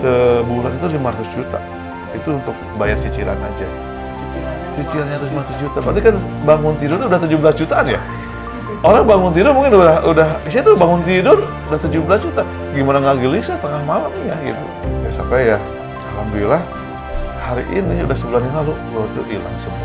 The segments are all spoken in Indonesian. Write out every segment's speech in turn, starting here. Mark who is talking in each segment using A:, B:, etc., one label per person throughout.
A: sebulan itu 500 juta. Itu untuk bayar cicilan aja. Cicilannya itu 500 juta. Berarti kan bangun tidur udah 17 jutaan ya? Orang bangun tidur mungkin saya tuh bangun tidur udah 17 juta. Gimana nggak gelisah tengah malam ya gitu. Ya sampai ya, alhamdulillah hari ini udah sebulan yang lalu, itu hilang semua.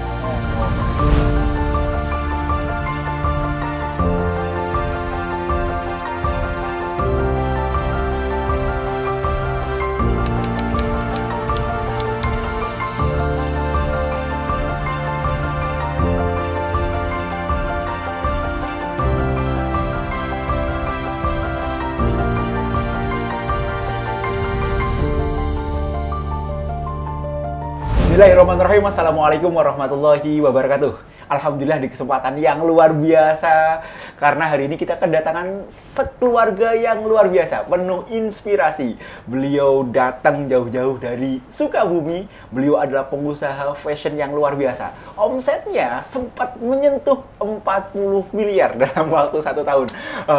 B: Bismillahirrahmanirrahim. Assalamualaikum warahmatullahi wabarakatuh. Alhamdulillah di kesempatan yang luar biasa, karena hari ini kita kedatangan sekeluarga yang luar biasa, penuh inspirasi. Beliau datang jauh-jauh dari Sukabumi. Beliau adalah pengusaha fashion yang luar biasa. Omsetnya sempat menyentuh 40 miliar dalam waktu 1 tahun.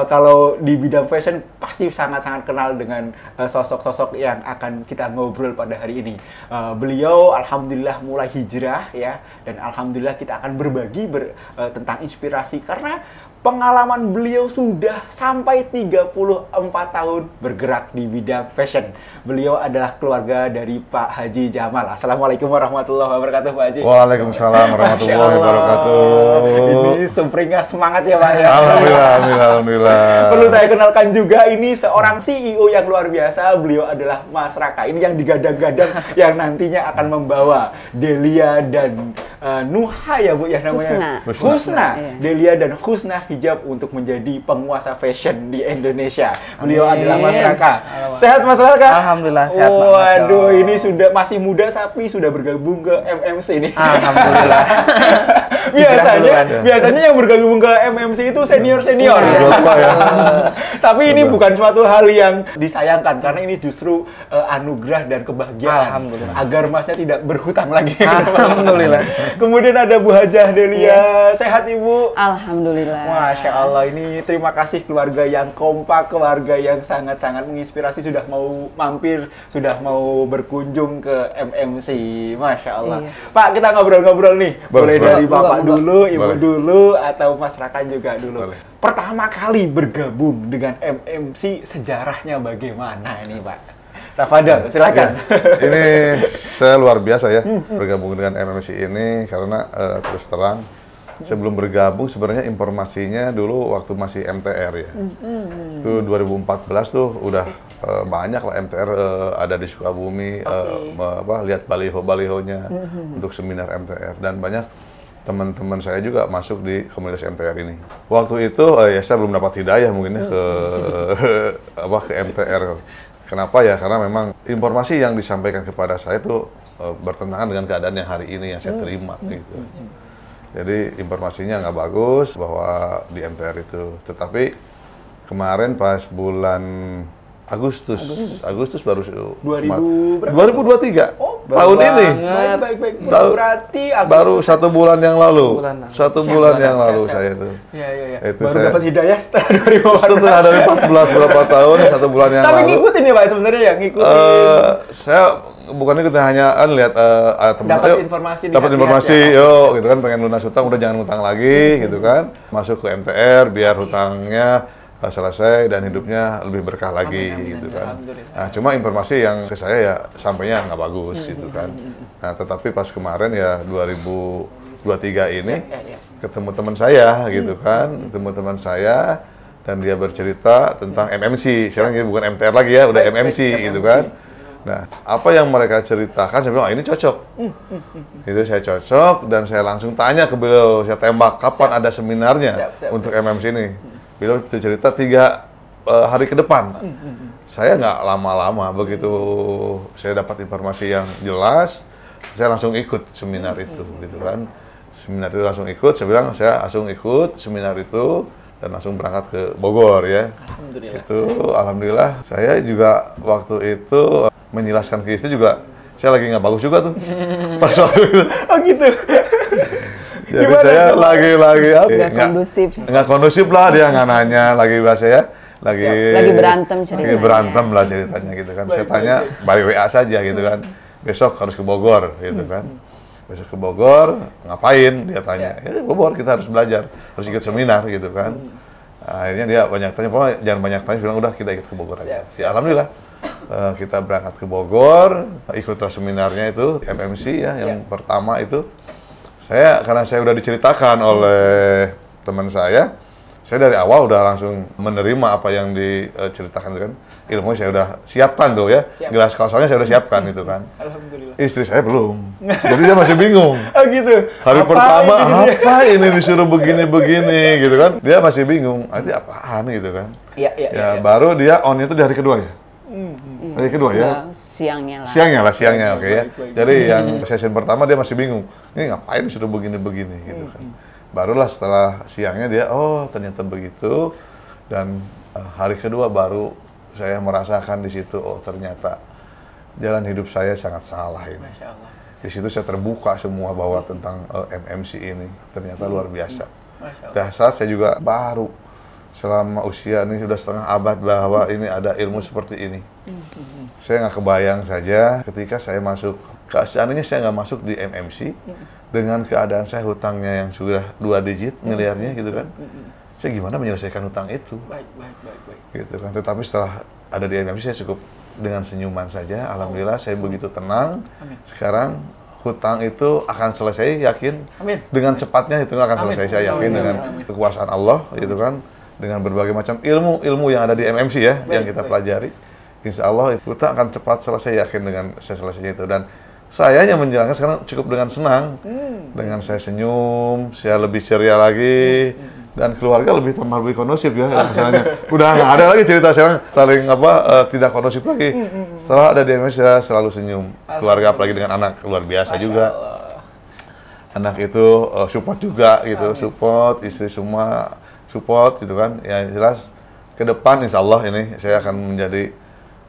B: Kalau di bidang fashion pasti sangat-sangat kenal dengan sosok-sosok yang akan kita ngobrol pada hari ini. Beliau alhamdulillah mulai hijrah ya, dan alhamdulillah kita akan berbagi tentang inspirasi, karena pengalaman beliau sudah sampai 34 tahun bergerak di bidang fashion. Beliau adalah keluarga dari Pak Haji Jamal. Assalamualaikum warahmatullahi wabarakatuh, Pak Haji.
A: Waalaikumsalam warahmatullahi wabarakatuh.
B: Ini sempringah semangat ya, Pak ya.
A: Alhamdulillah.
B: Perlu saya kenalkan juga, ini seorang CEO yang luar biasa. Beliau adalah Mas Raka. Ini yang digadang-gadang yang nantinya akan membawa Delia dan Nuha ya Bu ya namanya. Husna. Delia dan Husna Hijab untuk menjadi penguasa fashion di Indonesia. Beliau adalah Mas Raka. Sehat Mas Raka?
C: Alhamdulillah sehat.
B: Waduh, ini sudah masih muda tapi sudah bergabung ke MMC nih.
C: Alhamdulillah.
B: biasanya yang bergabung ke MMC itu senior-senior ya. Tapi ini bukan suatu hal yang disayangkan, karena ini justru anugerah dan kebahagiaan agar Masnya tidak berhutang lagi.
C: Alhamdulillah.
B: Kemudian ada Bu Hajah Delia. Sehat Ibu?
D: Alhamdulillah.
B: Masya Allah, ini terima kasih keluarga yang kompak, keluarga yang sangat-sangat menginspirasi, sudah mau mampir, sudah mau berkunjung ke MMC. Masya Allah.
D: Iya.
B: Pak, kita ngobrol-ngobrol nih. Boleh dari Bapak dulu, Ibu
A: Boleh.
B: dulu, atau Mas Raka juga dulu.
A: Boleh.
B: Pertama kali bergabung dengan MMC, sejarahnya bagaimana ini Pak? Tafadhol, silakan.
A: Ya, ini saya luar biasa ya bergabung dengan MMC ini, karena terus terang sebelum bergabung sebenarnya informasinya dulu waktu masih MTR ya. Itu 2014 tuh udah banyak lah MTR ada di Sukabumi, lihat baliho-balihonya untuk seminar MTR, dan banyak teman-teman saya juga masuk di komunitas MTR ini. Waktu itu ya saya belum dapat hidayah mungkin ya ke MTR. Kenapa ya? Karena memang informasi yang disampaikan kepada saya itu bertentangan dengan keadaan yang hari ini yang saya terima gitu. Jadi informasinya nggak bagus bahwa di MTR itu. Tetapi kemarin pas bulan Agustus baru 2023 tahun ini.
B: Baik. Berarti
A: baru 1 bulan yang lalu. 1 bulan yang lalu saya itu.
B: Iya.
A: Itu
B: Baru
A: saya
B: dapat hidayah setelah
A: setelah dari 14 berapa tahun, 1 bulan yang
B: Tapi
A: lalu.
B: ngikutin ya Pak sebenarnya ya, ngikutin.
A: Saya bukan ikutin, hanya lihat ada teman,
B: Dapat informasi,
A: dapat informasi, yuk gitu kan, pengen lunas hutang, udah jangan hutang lagi gitu kan, masuk ke MTR biar hutangnya selesai dan hidupnya lebih berkah lagi gitu kan. Nah, cuma informasi yang ke saya ya sampainya nggak bagus gitu kan. Nah, tetapi pas kemarin ya 2023 ini ketemu teman saya gitu kan, ketemu teman saya dan dia bercerita tentang MMC. Sekarang ini bukan MTR lagi ya, udah MMC gitu kan. Nah, apa yang mereka ceritakan, saya bilang, ini cocok. Itu saya cocok, dan saya langsung tanya ke beliau, saya tembak, kapan ada seminarnya untuk MMC ini? Beliau cerita 3 hari ke depan. Saya nggak lama-lama, begitu saya dapat informasi yang jelas, saya langsung ikut seminar itu, gitu kan. Seminar itu langsung ikut, saya bilang, saya langsung ikut seminar itu, dan langsung berangkat ke Bogor ya. Alhamdulillah, saya juga waktu itu menjelaskan ke istri juga, saya lagi nggak bagus juga tuh pas waktu itu.
B: Oh gitu.
A: Jadi
B: Gimana
A: saya lagi
D: nggak kondusif.
A: nggak kondusif lah, dia nggak nanya lagi bahasa ya.
D: lagi berantem ceritanya.
A: Lagi berantem lah ceritanya gitu kan. Saya tanya by WA saja gitu kan. Besok harus ke Bogor gitu kan. Besok ke Bogor, ngapain? Dia tanya. Ya Bogor, kita harus belajar, harus ikut seminar gitu kan. Akhirnya dia banyak tanya, pokoknya jangan banyak tanya, bilang udah kita ikut ke Bogor aja. Ya alhamdulillah. Kita berangkat ke Bogor, ikutlah seminarnya itu, MMC ya, yang pertama itu. Karena saya udah diceritakan oleh teman saya dari awal udah langsung menerima apa yang diceritakan itu kan. Ilmu saya udah siapkan tuh ya, gelas kausalnya saya udah siapkan itu kan.
B: Alhamdulillah.
A: Istri saya belum, jadi dia masih bingung.
B: Oh gitu.
A: Hari pertama, apa ini disuruh begini-begini gitu kan. Dia masih bingung, itu apaan gitu kan.
B: Iya.
A: Baru dia on itu di hari kedua ya? Hari kedua ya?
D: Siangnya lah.
A: Siangnya oke ya.
B: Baik.
A: Jadi yang session pertama dia masih bingung. Ini ngapain disuruh begini-begini gitu kan. Barulah setelah siangnya dia, oh ternyata begitu. Dan hari kedua baru saya merasakan di situ, oh ternyata jalan hidup saya sangat salah ini.
B: Masya Allah.
A: Di situ saya terbuka semua bahwa tentang MMC ini. Ternyata luar biasa. Dan saat saya juga baru selama usia ini sudah setengah abad bahwa ini ada ilmu seperti ini. Saya nggak kebayang saja ketika saya masuk, seandainya saya nggak masuk di MMC, dengan keadaan saya hutangnya yang sudah 2 digit miliarnya gitu kan, saya gimana menyelesaikan hutang itu?
B: Baik.
A: Gitu kan. Tetapi setelah ada di MMC saya cukup dengan senyuman saja. Alhamdulillah saya begitu tenang. Sekarang hutang itu akan selesai, yakin.
B: Amin.
A: Dengan cepatnya itu akan selesai, saya yakin dengan kekuasaan Allah gitu kan. Dengan berbagai macam ilmu yang ada di MMC ya, yang kita pelajari. Insya Allah hutang akan cepat selesai, yakin dengan saya selesainya itu. Dan saya yang menjalankan sekarang cukup dengan senang. Dengan saya senyum, saya lebih ceria lagi. Dan keluarga lebih kondusif ya, misalnya. Udah nggak ada lagi cerita sekarang saling tidak kondusif lagi. Setelah ada di MMC saya selalu senyum. Keluarga apalagi dengan anak luar biasa juga. Anak itu support juga gitu, support, istri semua support gitu kan. Ya jelas ke depan insya Allah ini saya akan menjadi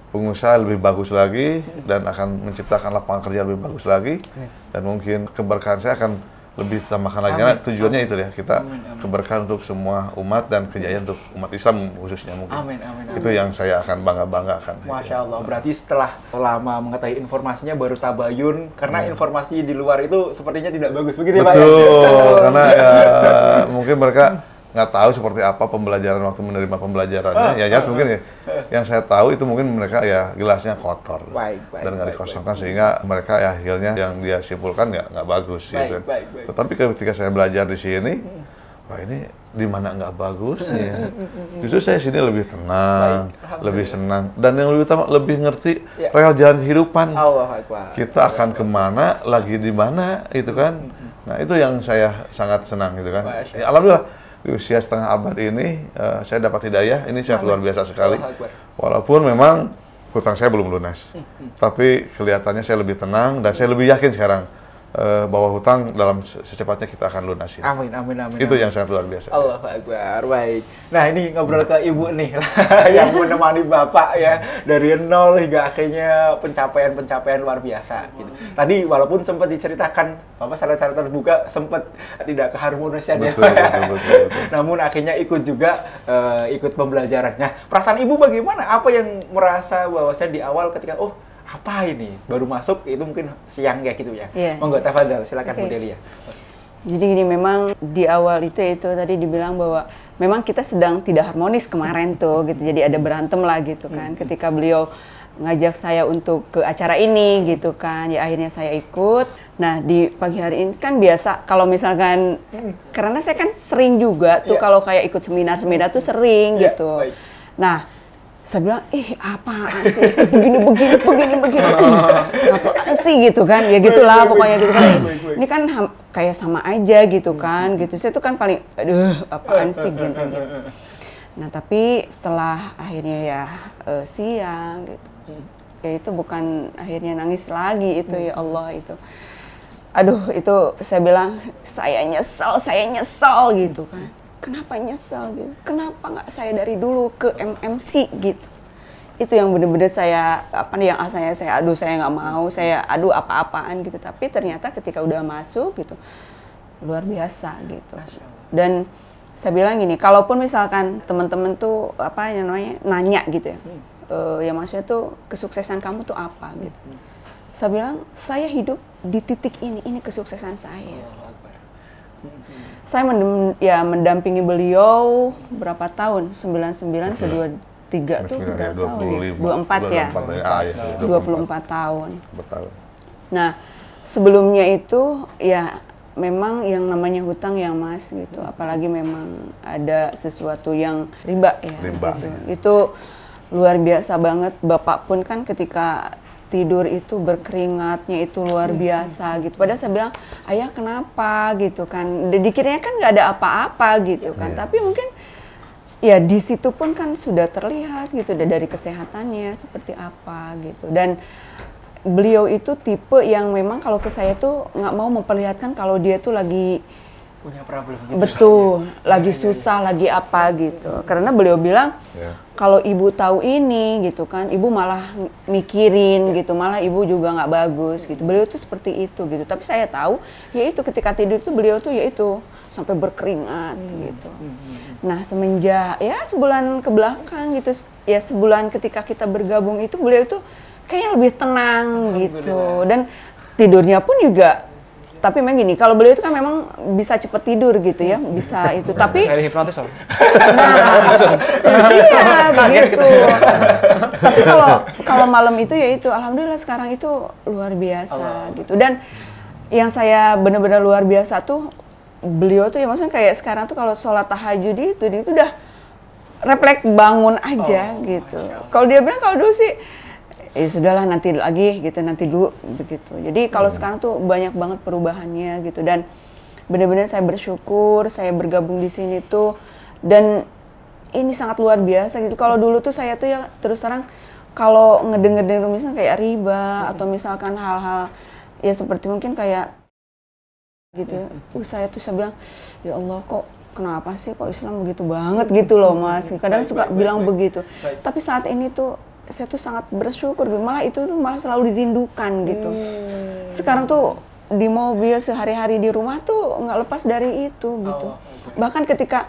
A: pengusaha lebih bagus lagi dan akan menciptakan lapangan kerja lebih bagus lagi. Dan mungkin keberkahan saya akan lebih ditambahkan lagi. Karena tujuannya itu ya, kita keberkahan untuk semua umat dan kejayaan untuk umat Islam khususnya mungkin.
B: Amin.
A: Itu yang saya akan banggakan.
B: Masya Allah, berarti setelah lama mengetahui informasinya baru tabayun, karena informasi di luar itu sepertinya tidak bagus, begitu ya Pak?
A: Betul, karena ya mungkin mereka nggak tahu seperti apa pembelajaran waktu menerima pembelajarannya. Ya jelas mungkin ya, yang saya tahu itu mungkin mereka ya gelasnya kotor dan nggak dikosongkan sehingga mereka ya akhirnya yang dia simpulkan nggak bagus gitu. Tetapi ketika saya belajar di sini, wah ini di mana nggak bagus nih ya. Justru saya sini lebih tenang, lebih senang, dan yang lebih utama lebih ngerti real jalan kehidupan. Kita akan kemana, lagi di mana, itu kan. Nah itu yang saya sangat senang gitu kan. Ya, alhamdulillah di usia setengah abad ini saya dapat hidayah, ini sangat luar biasa sekali. Walaupun memang hutang saya belum lunas, tapi kelihatannya saya lebih tenang dan saya lebih yakin sekarang bahwa hutang dalam secepatnya kita akan lunasin.
B: Amin.
A: Itu yang sangat luar biasa.
B: Allahu Akbar, baik. Nah ini ngobrol ke Ibu nih, yang menemani Bapak ya, dari nol hingga akhirnya pencapaian luar biasa. Gitu. Tadi walaupun sempat diceritakan, Bapak syarat-syarat terbuka sempat tidak keharmonisan ya.
A: Betul.
B: Namun akhirnya ikut juga, ikut pembelajaran. Nah perasaan Ibu bagaimana? Apa yang merasa bahwasanya di awal ketika, apa ini? Baru masuk itu mungkin siang ya gitu ya. Monggo tafadhal, silakan Bu Delia.
D: Jadi gini, memang di awal itu tadi dibilang bahwa memang kita sedang tidak harmonis kemarin tuh gitu. Jadi ada berantem lah gitu kan. Ketika beliau ngajak saya untuk ke acara ini gitu kan. Ya akhirnya saya ikut. Nah, di pagi hari ini kan biasa kalau misalkan karena saya kan sering juga tuh kalau kayak ikut seminar tuh sering gitu.
B: Baik.
D: Nah, saya bilang, apaan sih, begini, apaan sih gitu kan, ya gitulah pokoknya gitu kan. Ini kan kayak sama aja gitu kan, gitu. Saya tuh kan paling, apaan sih gitu. Nah tapi setelah akhirnya ya siang gitu, ya itu bukan akhirnya nangis lagi itu ya Allah itu. Aduh itu saya bilang, saya nyesel gitu kan. Kenapa nyesel gitu? Kenapa nggak saya dari dulu ke MMC gitu? Itu yang bener-bener saya, yang asalnya saya nggak mau, saya apa-apaan gitu. Tapi ternyata ketika udah masuk gitu, luar biasa gitu. Dan Saya bilang gini, kalaupun misalkan teman-teman tuh apa namanya nanya gitu ya, ya maksudnya tuh kesuksesan kamu tuh apa gitu. Saya bilang saya hidup di titik ini kesuksesan saya. Saya mendampingi beliau berapa tahun? 99 ke 23 tuh berapa tahun ya? 24 ya? 24 tahun.
A: Betul.
D: Nah, sebelumnya itu ya memang yang namanya hutang ya Mas gitu, apalagi memang ada sesuatu yang riba ya.
A: Riba.
D: Gitu. Itu luar biasa banget. Bapak pun kan ketika tidur itu berkeringatnya itu luar biasa gitu. Padahal saya bilang, ayah kenapa gitu kan. Dikiranya kan nggak ada apa-apa gitu kan. Tapi mungkin ya di situ pun kan sudah terlihat gitu dari kesehatannya seperti apa gitu. Dan beliau itu tipe yang memang kalau ke saya tuh nggak mau memperlihatkan kalau dia tuh lagi
B: punya problem gitu.
D: Betul, lagi susah, lagi apa gitu. Karena beliau bilang kalau ibu tahu ini gitu kan, ibu malah mikirin gitu, malah ibu juga nggak bagus gitu. Beliau tuh seperti itu gitu. Tapi saya tahu, yaitu ketika tidur itu beliau tuh yaitu sampai berkeringat gitu. Nah semenjak ya sebulan ke belakang gitu, ya sebulan ketika kita bergabung itu beliau tuh kayaknya lebih tenang gitu. Dan tidurnya pun juga. Tapi memang gini, kalau beliau itu kan memang bisa cepet tidur gitu ya, bisa itu. Tapi
C: Kayak hipnotis loh.
D: Nah, iya begitu. Tapi kalau malam itu ya itu, alhamdulillah sekarang itu luar biasa gitu. Dan yang saya benar-benar luar biasa tuh beliau tuh ya maksudnya kayak sekarang tuh kalau sholat tahajud itu udah refleks bangun aja gitu. Kalau dia bilang kalau dulu sih ya sudahlah nanti lagi gitu, nanti dulu begitu. Jadi kalau sekarang tuh banyak banget perubahannya gitu, dan benar-benar saya bersyukur saya bergabung di sini tuh, dan ini sangat luar biasa gitu. Kalau dulu tuh saya tuh ya terus terang kalau ngedenger misalnya kayak riba atau misalkan hal-hal ya seperti mungkin kayak gitu, saya bilang ya Allah kok kenapa sih kok Islam begitu banget gitu loh Mas. Kadang suka bilang begitu. Tapi saat ini tuh saya tuh sangat bersyukur gitu. Malah itu tuh malah selalu dirindukan gitu. Sekarang tuh di mobil sehari-hari di rumah tuh nggak lepas dari itu gitu. Bahkan ketika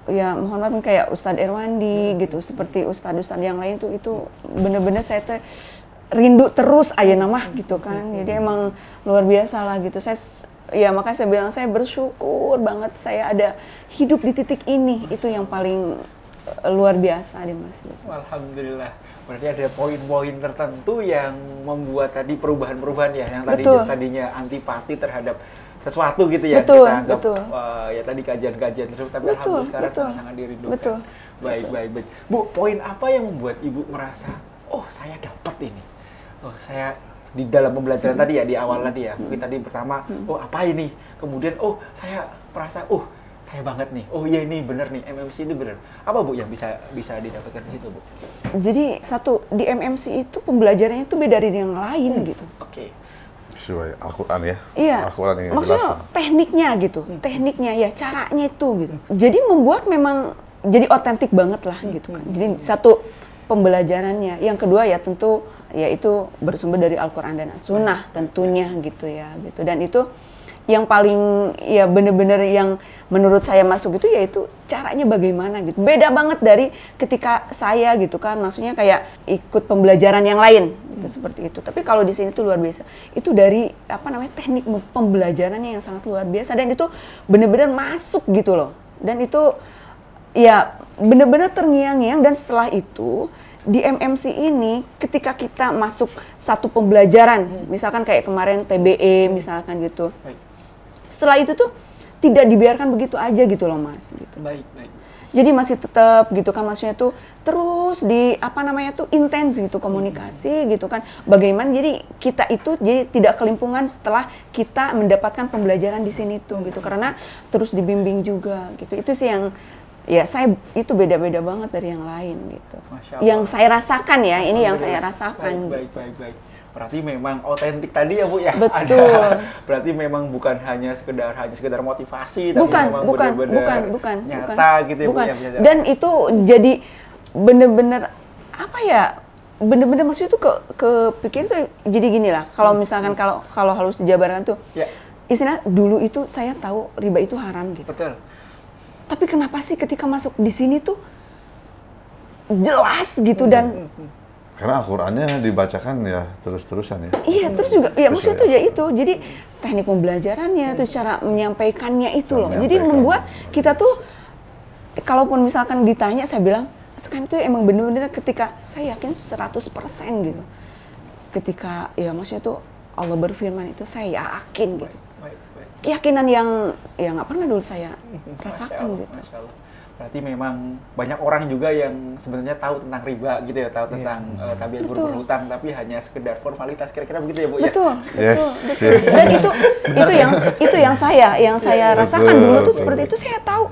D: ya mohon maaf kayak Ustadz Erwandi gitu, seperti ustadz-ustadz yang lain tuh itu bener-bener saya tuh rindu terus aja nama gitu kan. Jadi emang luar biasa lah gitu. Saya ya makanya saya bilang saya bersyukur banget saya ada hidup di titik ini, itu yang paling luar biasa deh Mas.
B: Alhamdulillah. Berarti ada poin-poin tertentu yang membuat tadi perubahan-perubahan ya, yang tadinya antipati terhadap sesuatu gitu ya, kita anggap ya tadi kajian-kajian terus, tapi alhamdulillah sekarang sangat dirindukan. Baik. Bu, poin apa yang membuat Ibu merasa, oh saya dapat ini, oh saya di dalam pembelajaran tadi ya, di awal tadi ya, mungkin tadi pertama, oh apa ini, kemudian oh saya merasa, oh saya banget nih, oh iya ini bener nih, MMC itu bener. Apa Bu yang bisa didapatkan di situ Bu?
D: Jadi satu, di MMC itu pembelajarannya itu beda dari yang lain gitu.
B: Oke.
A: Sesuai Al-Quran ya?
D: Iya,
A: Al-Quran yang
D: maksudnya
A: jelasin.
D: tekniknya gitu, tekniknya ya caranya itu gitu. Jadi membuat memang jadi otentik banget lah gitu kan. Jadi satu pembelajarannya, yang kedua ya tentu ya itu bersumber dari Al-Quran dan Sunnah tentunya gitu ya gitu. Dan itu yang paling ya bener-bener yang menurut saya masuk itu yaitu caranya bagaimana gitu. Beda banget dari ketika saya gitu kan, maksudnya kayak ikut pembelajaran yang lain gitu, seperti itu. Tapi kalau di sini tuh luar biasa. Itu dari apa namanya teknik pembelajarannya yang sangat luar biasa, dan itu bener-bener masuk gitu loh. Dan itu ya bener-bener terngiang-ngiang. Dan setelah itu di MMC ini ketika kita masuk satu pembelajaran, misalkan kayak kemarin TBE misalkan gitu. Setelah itu tuh tidak dibiarkan begitu aja gitu loh Mas gitu.
B: Baik.
D: Jadi masih tetap gitu kan, maksudnya tuh terus di apa namanya tuh intens gitu komunikasi gitu kan. Bagaimana jadi kita itu jadi tidak kelimpungan setelah kita mendapatkan pembelajaran di sini tuh gitu, karena terus dibimbing juga gitu. Itu sih yang ya saya itu beda-beda banget dari yang lain gitu. Yang saya rasakan ya, ini yang saya rasakan.
B: Baik. Berarti memang otentik tadi ya Bu ya.
D: Betul.
B: Berarti memang bukan hanya sekedar motivasi,
D: bukan,
B: tapi memang
D: bukan,
B: nyata gitu ya Bu ya.
D: Dan itu jadi bener-bener apa ya? Bener-bener maksudnya tuh kepikir tuh jadi gini lah. Kalau misalkan kalau harus dijabarkan tuh, istilah dulu itu saya tahu riba itu haram gitu.
B: Betul.
D: Tapi kenapa sih ketika masuk di sini tuh jelas gitu dan
A: Karena Al-Qur'annya dibacakan ya terus-terusan ya.
D: iya, terus juga ya maksudnya tuh ya itu. Jadi teknik pembelajarannya, terus cara menyampaikannya itu loh. Jadi membuat kita tuh kalaupun misalkan ditanya, saya bilang sekarang itu emang bener-bener ketika saya yakin 100% gitu. Ketika ya maksudnya tuh Allah berfirman itu saya yakin gitu. Keyakinan yang nggak pernah dulu saya rasakan gitu.
B: Masya Allah. Berarti memang banyak orang juga yang sebenarnya tahu tentang riba gitu ya, tahu tentang tabiat berhutang, tapi hanya sekedar formalitas, kira-kira begitu ya Bu ya?
D: Betul,
A: Yes,
D: betul.
A: yes.
D: Dan itu yang saya rasakan
A: Betul,
D: dulu tuh
A: betul.
D: seperti itu. Saya tahu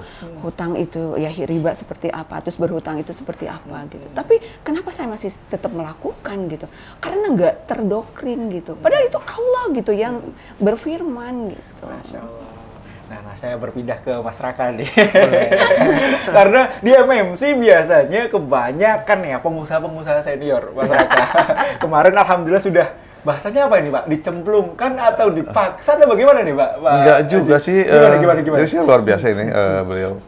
D: hutang itu ya riba seperti apa, terus berhutang itu seperti apa gitu. Tapi kenapa saya masih tetap melakukan gitu? Karena nggak terdoktrin gitu. Padahal itu Allah gitu yang berfirman gitu.
B: Masya Allah. Nah, saya berpindah ke Mas Raka nih. Karena di MMC biasanya kebanyakan ya pengusaha-pengusaha senior, Mas Raka. Kemarin alhamdulillah sudah, bahasanya apa ini Pak? Dicemplungkan atau dipaksa atau bagaimana nih Pak?
A: Enggak juga sih.
B: Gimana?
A: Jadi saya luar biasa ini beliau.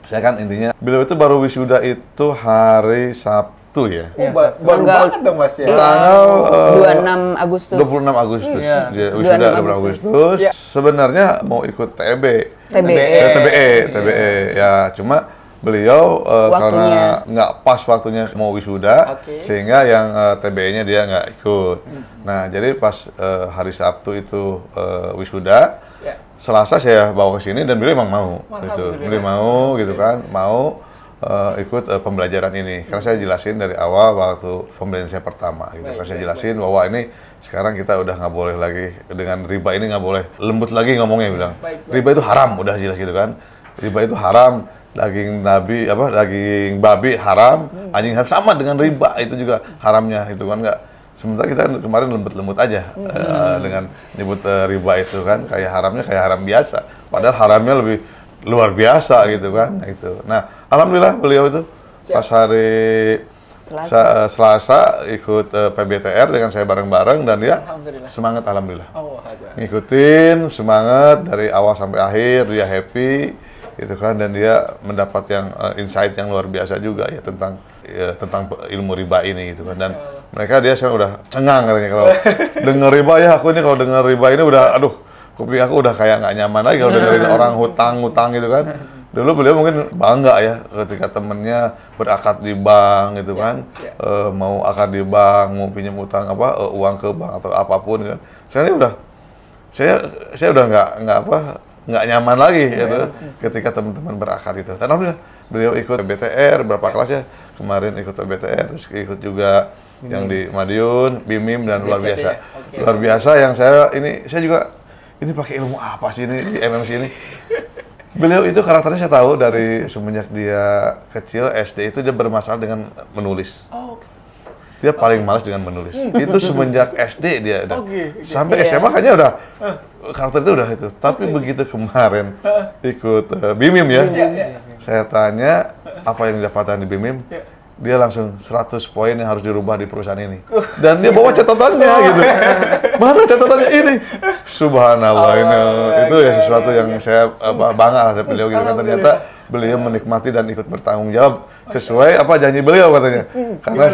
A: Saya kan intinya beliau itu baru wisuda itu hari Sabtu ya.
B: Baru banget dong Mas ya.
A: Tanggal
D: 26 Agustus.
A: 26 Agustus.
C: Iya.
A: Dia wisuda
D: 26
A: 26 Agustus.
B: Iya.
A: Sebenarnya mau ikut
D: TBE.
A: TBE ya, cuma beliau karena nggak pas waktunya mau wisuda, sehingga yang TBE-nya dia nggak ikut. Nah, jadi pas hari Sabtu itu wisuda, Selasa saya bawa ke sini dan beliau emang mau, gitu. Beliau mau, gitu kan, mau ikut pembelajaran ini. Karena saya jelasin dari awal waktu pembelajaran saya pertama, gitu. Karena saya jelasin bahwa ini sekarang kita udah nggak boleh lagi dengan riba ini, nggak boleh lembut lagi ngomongnya, bilang riba itu haram, udah jelas gitu kan. Riba itu haram, daging daging babi haram, anjing haram, sama dengan riba itu juga haramnya, itu kan nggak. Sementara kita kemarin lembut-lembut aja dengan nyebut riba itu kan, kayak haramnya kayak haram biasa, padahal haramnya lebih luar biasa gitu kan. Itu. Nah, alhamdulillah beliau itu pas hari Selasa ikut PBTR dengan saya bareng-bareng dan dia semangat, alhamdulillah. Ngikutin semangat dari awal sampai akhir, dia happy gitu kan, dan dia mendapat yang insight yang luar biasa juga ya tentang ilmu riba ini gitu kan. Dan mereka dia sekarang udah cengang katanya kalau denger riba, ya aku ini kalau denger riba ini udah aduh, kuping aku udah kayak nggak nyaman lagi kalau dengerin orang hutang gitu kan. Dulu beliau mungkin bangga ya ketika temennya berakad di bank gitu kan, mau akad di bank, mau pinjam utang uang ke bank atau apapun kan. Sekarang udah saya udah nggak nyaman lagi gitu ketika teman-teman berakad itu. Dan alhamdulillah beliau ikut BTR berapa kelas ya, kemarin ikut BTR, terus ikut juga yang di Madiun, BIMIM, dan luar biasa. Luar biasa yang saya juga ini pakai ilmu apa sih ini di MMC ini? Beliau itu karakternya saya tahu dari semenjak dia kecil SD itu dia bermasalah dengan menulis. Dia paling malas dengan menulis. Itu semenjak SD dia udah. Sampai SMA kayaknya udah karakter itu udah itu. Tapi begitu kemarin ikut BIMIM ya, saya tanya apa yang didapatkan di BIMIM, dia langsung 100 poin yang harus dirubah di perusahaan ini. Dan dia bawa catatannya gitu. Mana catatannya ini? Subhanallah, ini itu ya sesuatu yang saya bangga lah beliau gitu kan. Ternyata beliau menikmati dan ikut bertanggung jawab sesuai apa janji beliau katanya. Karena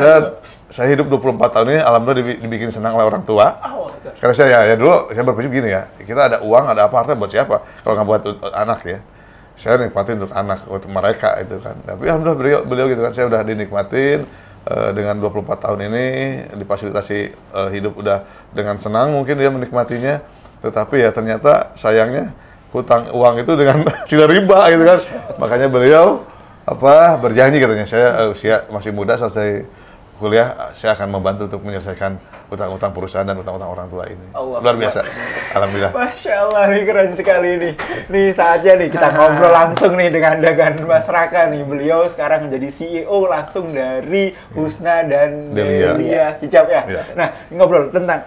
A: saya hidup 24 tahun ini alhamdulillah dibikin senang oleh orang tua. Karena saya dulu saya berpikir gini ya, kita ada uang, ada apa, harta buat siapa? Kalau nggak buat anak ya. Saya nikmatin untuk anak, untuk mereka itu kan. Tapi alhamdulillah beliau gitu kan, saya udah dinikmatin dengan 24 tahun ini, difasilitasi hidup udah dengan senang mungkin dia menikmatinya. Tetapi ya ternyata sayangnya hutang uang itu dengan cila riba gitu kan. Makanya beliau berjanji katanya, saya usia masih muda, selesai kuliah saya akan membantu untuk menyelesaikan utang-utang perusahaan dan utang-utang orang tua ini. Luar biasa. Alhamdulillah.
B: Masya Allah, nih keren sekali nih. Nih saatnya nih kita ngobrol langsung nih dengan Mas Raka nih. Beliau sekarang menjadi CEO langsung dari Husna dan Delia Hijab ya. Nah, ngobrol tentang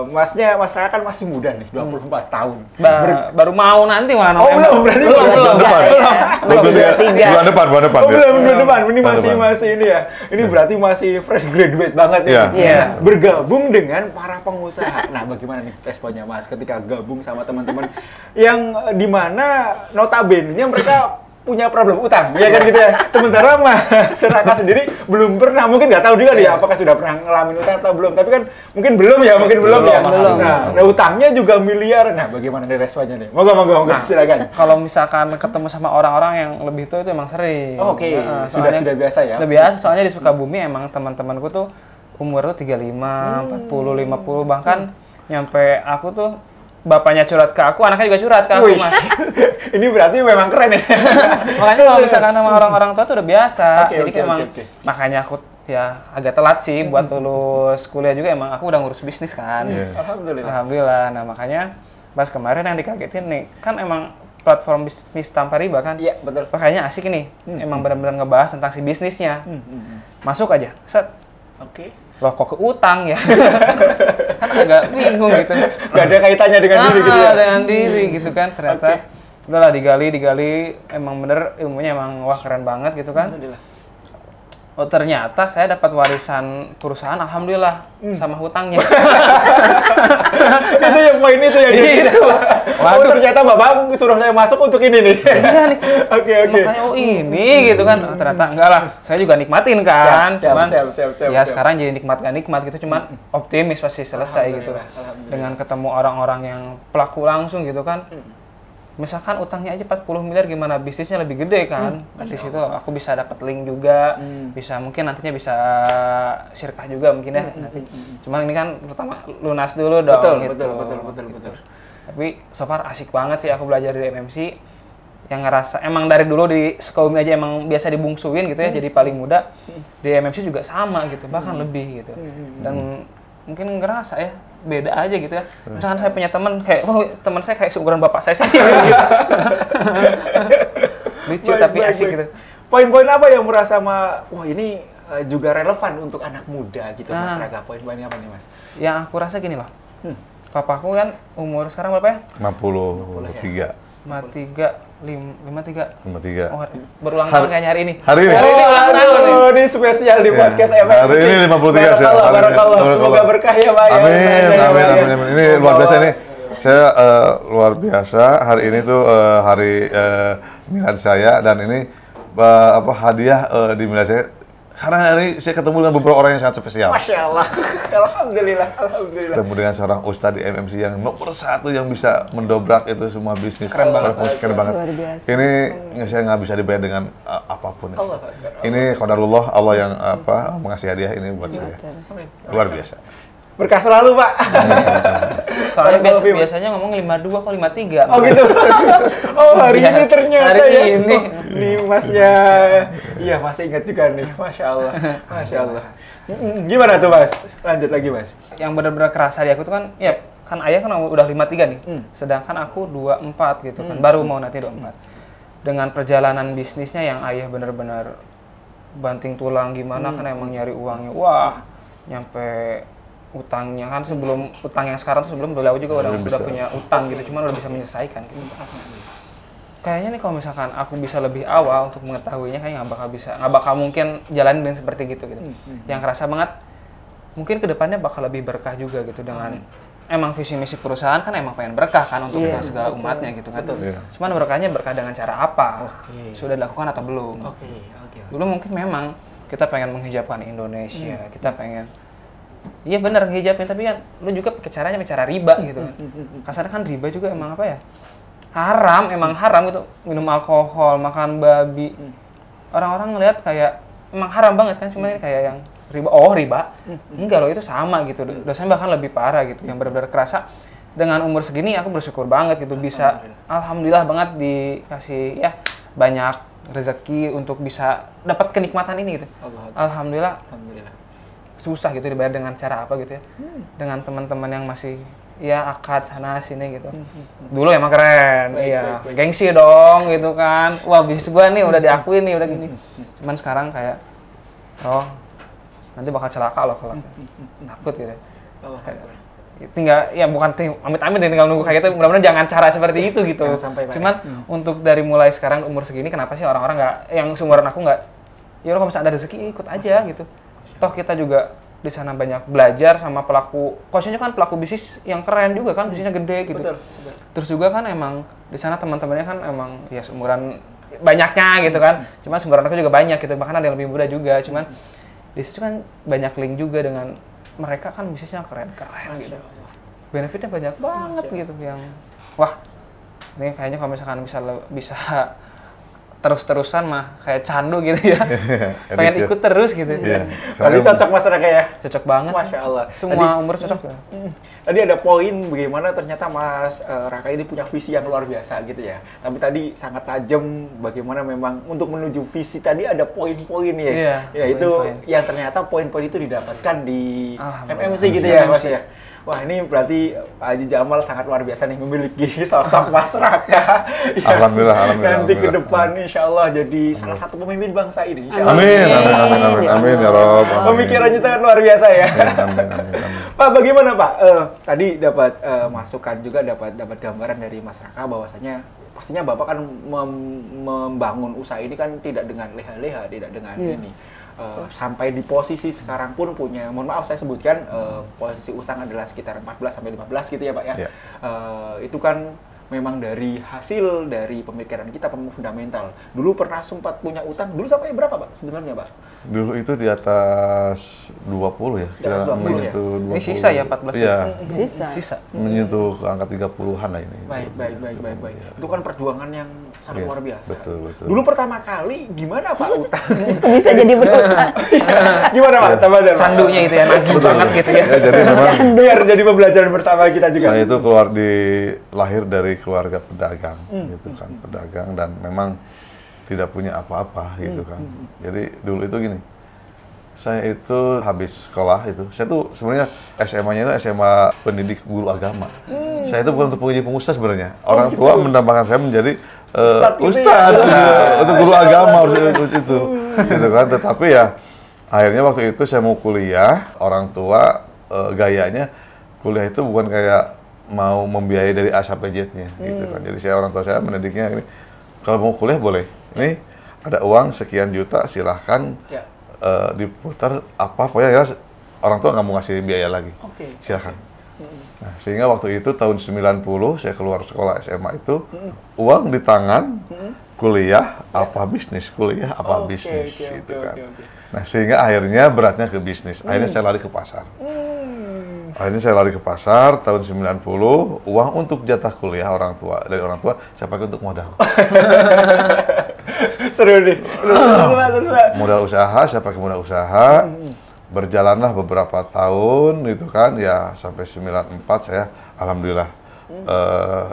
B: Masnya, Mas Raka kan masih muda nih, 24 tahun.
C: Baru mau nanti malah
B: Oh, belum, berarti
C: belum.
A: Bulan depan.
D: Masih 23.
A: Bulan depan.
B: Oh,
A: ya.
B: belum depan. Ini
A: Bulan depan.
B: masih ini ya. Ini berarti masih fresh graduate banget ya.
A: Iya.
D: Iya.
B: Bergabung dengan para pengusaha. Nah, bagaimana nih responnya Mas ketika gabung sama teman-teman yang di mana notabene-nya mereka punya problem utang, ya kan gitu ya. Sementara Mas Raka sendiri belum pernah, mungkin nggak tahu juga nih apakah sudah pernah ngalamin utang atau belum. Tapi kan mungkin belum ya.
D: Belum.
B: Nah, utangnya juga miliar. Nah, bagaimana nih responnya nih? Moga, silakan.
C: Kalau misalkan ketemu sama orang-orang yang lebih tua itu emang sering.
B: Oke,
C: Nah,
B: sudah
C: soalnya-
B: biasa ya.
C: Udah biasa, soalnya di Sukabumi emang teman-temanku tuh umur tuh 35, 40, 50, bahkan nyampe aku tuh bapaknya curhat ke aku, anaknya juga curhat ke aku,
B: Wih.
C: Mas.
B: Ini berarti memang keren ya.
C: Makanya kalau misalkan sama orang-orang tua tuh udah biasa.
B: Oke,
C: Jadi
B: oke,
C: emang
B: oke.
C: makanya aku ya agak telat sih buat lulus kuliah juga, emang aku udah ngurus bisnis kan.
A: Iya.
B: Alhamdulillah.
C: Alhamdulillah. Nah, makanya pas kemarin yang dikagetin nih, kan emang platform bisnis tanpa riba kan.
B: Iya, betul.
C: Wah, kayaknya asik nih. Emang benar-benar ngebahas tentang si bisnisnya. Masuk aja. Set.
B: Oke.
C: Loh kok ke utang ya? Kan agak bingung gitu.
B: Gak ada kaitannya dengan diri gitu ya.
C: Dengan diri gitu kan. Ternyata udahlah digali, emang bener ilmunya emang wah keren banget gitu kan.
B: Alhamdulillah.
C: Oh ternyata saya dapat warisan perusahaan, alhamdulillah sama hutangnya.
B: Itu yang poin itu ya.
C: Gitu.
B: Oh,
C: Waduh.
B: ternyata Bapak suruh saya masuk untuk ini nih.
C: Iya nih.
B: Oke.
C: Makanya oh ini gitu kan. Oh, ternyata enggak lah. Saya juga nikmatin kan.
B: Siap.
C: Ya sekarang jadi nikmat gak nikmat gitu, cuman optimis pasti selesai gitu.
B: Alhamdulillah.
C: Dengan ketemu orang-orang yang pelaku langsung gitu kan. Misalkan utangnya aja 40 miliar, gimana bisnisnya lebih gede kan. Di situ aku bisa dapat link juga, bisa mungkin nantinya bisa syirkah juga mungkin ya nanti. Cuman ini kan pertama lunas dulu dong.
B: Betul.
C: Tapi so far asik banget sih aku belajar di MMC. Yang ngerasa emang dari dulu di Sukabumi aja emang biasa dibungsuin gitu ya, jadi paling muda. Di MMC juga sama gitu, bahkan lebih gitu. Dan mungkin ngerasa ya beda aja gitu ya. Misalkan saya punya teman kayak teman saya kayak seumuran bapak saya sih. Lucu tapi asik gitu.
B: Poin-poin apa yang merasa wah ini juga relevan untuk anak muda gitu Mas Raka? Poin-poinnya apa nih Mas?
C: Yang aku rasa gini loh. Papaku kan umur sekarang berapa ya?
A: 53.
C: 53. Oh,
A: 53.
C: berulang tahun kayaknya hari ini.
A: Hari ini?
C: Hari ini ulang tahun nih.
B: Ini spesial di podcast MMC.
A: Hari ini 53 sih.
B: Barakallah. Semoga berkah ya Pak.
A: Amin. Ini luar biasa nih. Saya luar biasa. Hari ini tuh hari milad saya, dan ini hadiah di milad saya. Karena hari ini saya ketemu dengan beberapa orang yang sangat spesial.
B: Masya Allah. Alhamdulillah.
A: Ketemu dengan seorang ustadz di MMC yang nomor 1 yang bisa mendobrak itu semua bisnis.
C: Keren banget.
A: Keren banget.
D: Luar biasa.
A: Ini saya nggak bisa dibayar dengan apapun.
B: Allah.
A: Ini qadarullah, Allah yang mengasih hadiah ini buat saya. Luar biasa.
B: Berkah selalu Pak.
C: Soalnya
B: Barakallahu
C: biasanya ngomong 52 kok 53.
B: Oh gitu. Oh hari
C: Iya,
B: ini ternyata
C: hari
B: ya.
C: ini.
B: Oh, nih Masnya. Iya masih ingat juga nih. Masya Allah. Gimana tuh Mas? Lanjut lagi Mas.
C: Yang benar-benar kerasa di aku tuh kan, ya kan ayah kan udah 53 nih. Sedangkan aku 24 gitu kan. Baru mau nanti 24. Dengan perjalanan bisnisnya yang ayah benar-benar banting tulang gimana kan emang nyari uangnya. Wah, nyampe utangnya kan sebelum utang yang sekarang tuh sebelum beliau juga udah punya utang gitu, cuman udah bisa menyelesaikan gitu. Kayaknya nih kalau misalkan aku bisa lebih awal untuk mengetahuinya, kayaknya nggak bakal mungkin jalanin dengan seperti gitu. Yang kerasa banget mungkin kedepannya bakal lebih berkah juga gitu dengan emang visi misi perusahaan kan emang pengen berkah kan untuk segala umatnya gitu kan. Cuman berkahnya berkah dengan cara apa? Sudah dilakukan atau belum? Dulu mungkin memang kita pengen menghijabkan Indonesia, kita pengen iya benar ngehijabin, tapi kan lu juga pakai caranya cara riba gitu kan. Kasarnya kan riba juga emang apa ya? Emang haram gitu. Minum alkohol, makan babi. Orang-orang ngelihat kayak emang haram banget kan, cuma ini kayak yang riba. Oh, riba. Enggak loh, itu sama gitu. Dosanya bahkan lebih parah gitu. Yang benar-benar kerasa dengan umur segini aku bersyukur banget gitu bisa alhamdulillah banget dikasih ya banyak rezeki untuk bisa dapat kenikmatan ini gitu. Alhamdulillah. Susah gitu dibayar dengan cara apa gitu ya, dengan teman-teman yang masih ya akad sana sini gitu. Dulu emang keren, iya gengsi dong gitu kan, wah bisnis gua nih udah diakuin nih udah gini. Cuman sekarang kayak nanti bakal celaka loh kalau takut gitu. tinggal ya bukan amit-amit tinggal nunggu kayak gitu, mudah-mudahan jangan cara seperti itu gitu.
B: Sampai, Pak.
C: Cuman untuk dari mulai sekarang umur segini, kenapa sih orang-orang nggak, yang seumuran aku nggak, ya kalau misalnya ada rezeki ikut aja gitu. Toh kita juga di sana banyak belajar sama pelaku, khususnya kan pelaku bisnis yang keren juga kan, bisnisnya gede gitu.
B: Betul.
C: Terus juga kan emang di sana teman-temannya kan emang ya seumuran banyaknya gitu kan. Cuman seumuran aku juga banyak gitu, bahkan ada yang lebih muda juga. Cuman di situ kan banyak link juga dengan mereka kan bisnisnya keren-keren gitu. Benefitnya banyak banget gitu yang wah, ini kayaknya kalau misalkan bisa terus-terusan mah kayak candu gitu ya. Pengen ikut terus gitu.
B: Tadi cocok Mas Raka ya?
C: Cocok banget.
B: Masya Allah.
C: Semua umur cocok.
B: Tadi ada poin bagaimana ternyata Mas Raka ini punya visi yang luar biasa gitu ya. Tapi tadi sangat tajam bagaimana memang untuk menuju visi tadi ada poin-poin ya.
C: Iya,
B: Ya itu
C: poin-poin.
B: yang ternyata poin-poin itu didapatkan di
C: Alhamdulillah.
B: MMC gitu ya Mas ya. Wah ini berarti Pak Haji Jamal sangat luar biasa nih memiliki sosok Mas Raka. yang
A: Alhamdulillah.
B: Nanti ke
A: Alhamdulillah.
B: depan insya Allah jadi salah satu pemimpin bangsa ini. Insya Allah.
A: Amin ya Rob. Amin.
B: Pemikirannya sangat luar biasa ya.
A: Amin.
B: Pak, bagaimana Pak? Tadi dapat masukan juga, dapat gambaran dari Mas Raka bahwasanya pastinya Bapak kan membangun usaha ini kan tidak dengan leha-leha, tidak dengan ini. Sampai di posisi sekarang pun punya, mohon maaf saya sebutkan, posisi utang adalah sekitar 14 sampai 15 gitu ya Pak ya.
A: Iya.
B: Itu kan memang dari hasil dari pemikiran kita fundamental. Dulu pernah sempat punya utang, dulu sampai berapa Pak sebenarnya Pak?
A: Dulu itu di atas 20 ya.
B: Di atas 20 ya?
A: Menyentuh 20.
C: Ini sisa ya 14
A: Iya.
D: Sisa.
A: Menyentuh ke angka 30-an lah ini.
B: Baik. Itu kan perjuangan yang sangat
A: Iya,
B: luar biasa.
A: betul.
B: Dulu pertama kali gimana Pak utang?
D: Bisa jadi berutang.
B: Gimana Pak? Tabadan, Pak.
C: candunya itu ya, nagih banget gitu ya.
A: Ya, jadi memang
B: Biar jadi pembelajaran bersama kita juga.
A: saya itu lahir dari keluarga pedagang gitu kan, pedagang dan memang tidak punya apa-apa gitu kan. Jadi dulu itu gini, saya itu habis sekolah itu, saya tuh sebenarnya SMA-nya itu SMA pendidik guru agama. Saya itu bukan untuk menjadi pengusaha sebenarnya. Orang tua mendambakan saya menjadi ustadz, untuk guru agama harus itu, gitu kan. Tetapi ya akhirnya waktu itu saya mau kuliah, orang tua gayanya kuliah itu bukan kayak mau membiayai dari A sampai Z-nya gitu kan. Jadi orang tua saya mendidiknya ini, kalau mau kuliah boleh. Ini ada uang sekian juta, silahkan
B: Ya.
A: diputar apa pokoknya ya, orang tua nggak mau ngasih biaya lagi.
B: Oke.
A: Silahkan. Nah, sehingga waktu itu tahun 90 saya keluar sekolah SMA itu uang di tangan, kuliah apa bisnis, kuliah apa bisnis gitu kan. Nah, sehingga akhirnya beratnya ke bisnis. Akhirnya saya lari ke pasar. Akhirnya saya lari ke pasar tahun 90, uang untuk jatah kuliah dari orang tua saya pakai untuk modal.
B: Seru nih. Terus, Pak.
A: Modal usaha, saya pakai modal usaha. Berjalanlah beberapa tahun gitu kan, ya sampai 94 saya alhamdulillah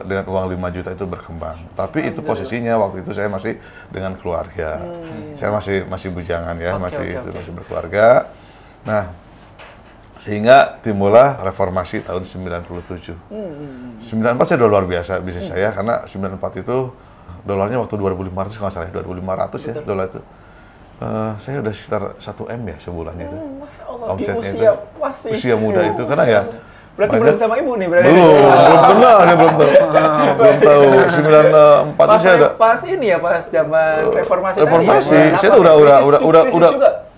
A: dengan uang 5 juta itu berkembang. Tapi itu posisinya waktu itu saya masih dengan keluarga. Saya masih bujangan ya, masih berkeluarga. Nah, sehingga timbullah reformasi tahun 97. 94 saya udah luar biasa bisnis saya, karena 94 itu dolarnya waktu 2.500 kalau nggak salah, 2.500 ya dolar itu. Saya udah sekitar 1 M ya sebulannya itu.
B: Masya Allah,
A: Omsetnya
B: di
A: itu.
B: masih.
A: Usia muda itu, karena ya
B: Berarti
A: banyak-
B: belum sama ibu nih berarti.
A: belum benar, saya belum tahu. Belum tahu. 94 itu saya
B: Pas ini ya, pas zaman reformasi tadi.
A: reformasi.
B: Ya,
A: Saya tuh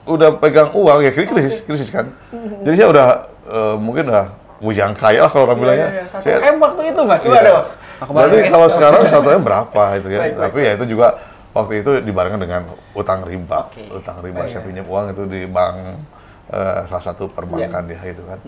A: udah pegang uang ya, krisis kan. Jadi saya udah mungkin udah bujang kaya lah kalau orang bilangnya.
B: Iya, 1 M waktu itu Mas.
A: Iya.
B: Waduh.
A: Berarti kalau sekarang 1 M berapa itu ya?
B: Baik.
A: Tapi ya itu juga waktu itu dibarengkan dengan utang riba.
B: Oke.
A: Utang riba, saya pinjam uang itu di bank salah satu perbankan ya gitu kan.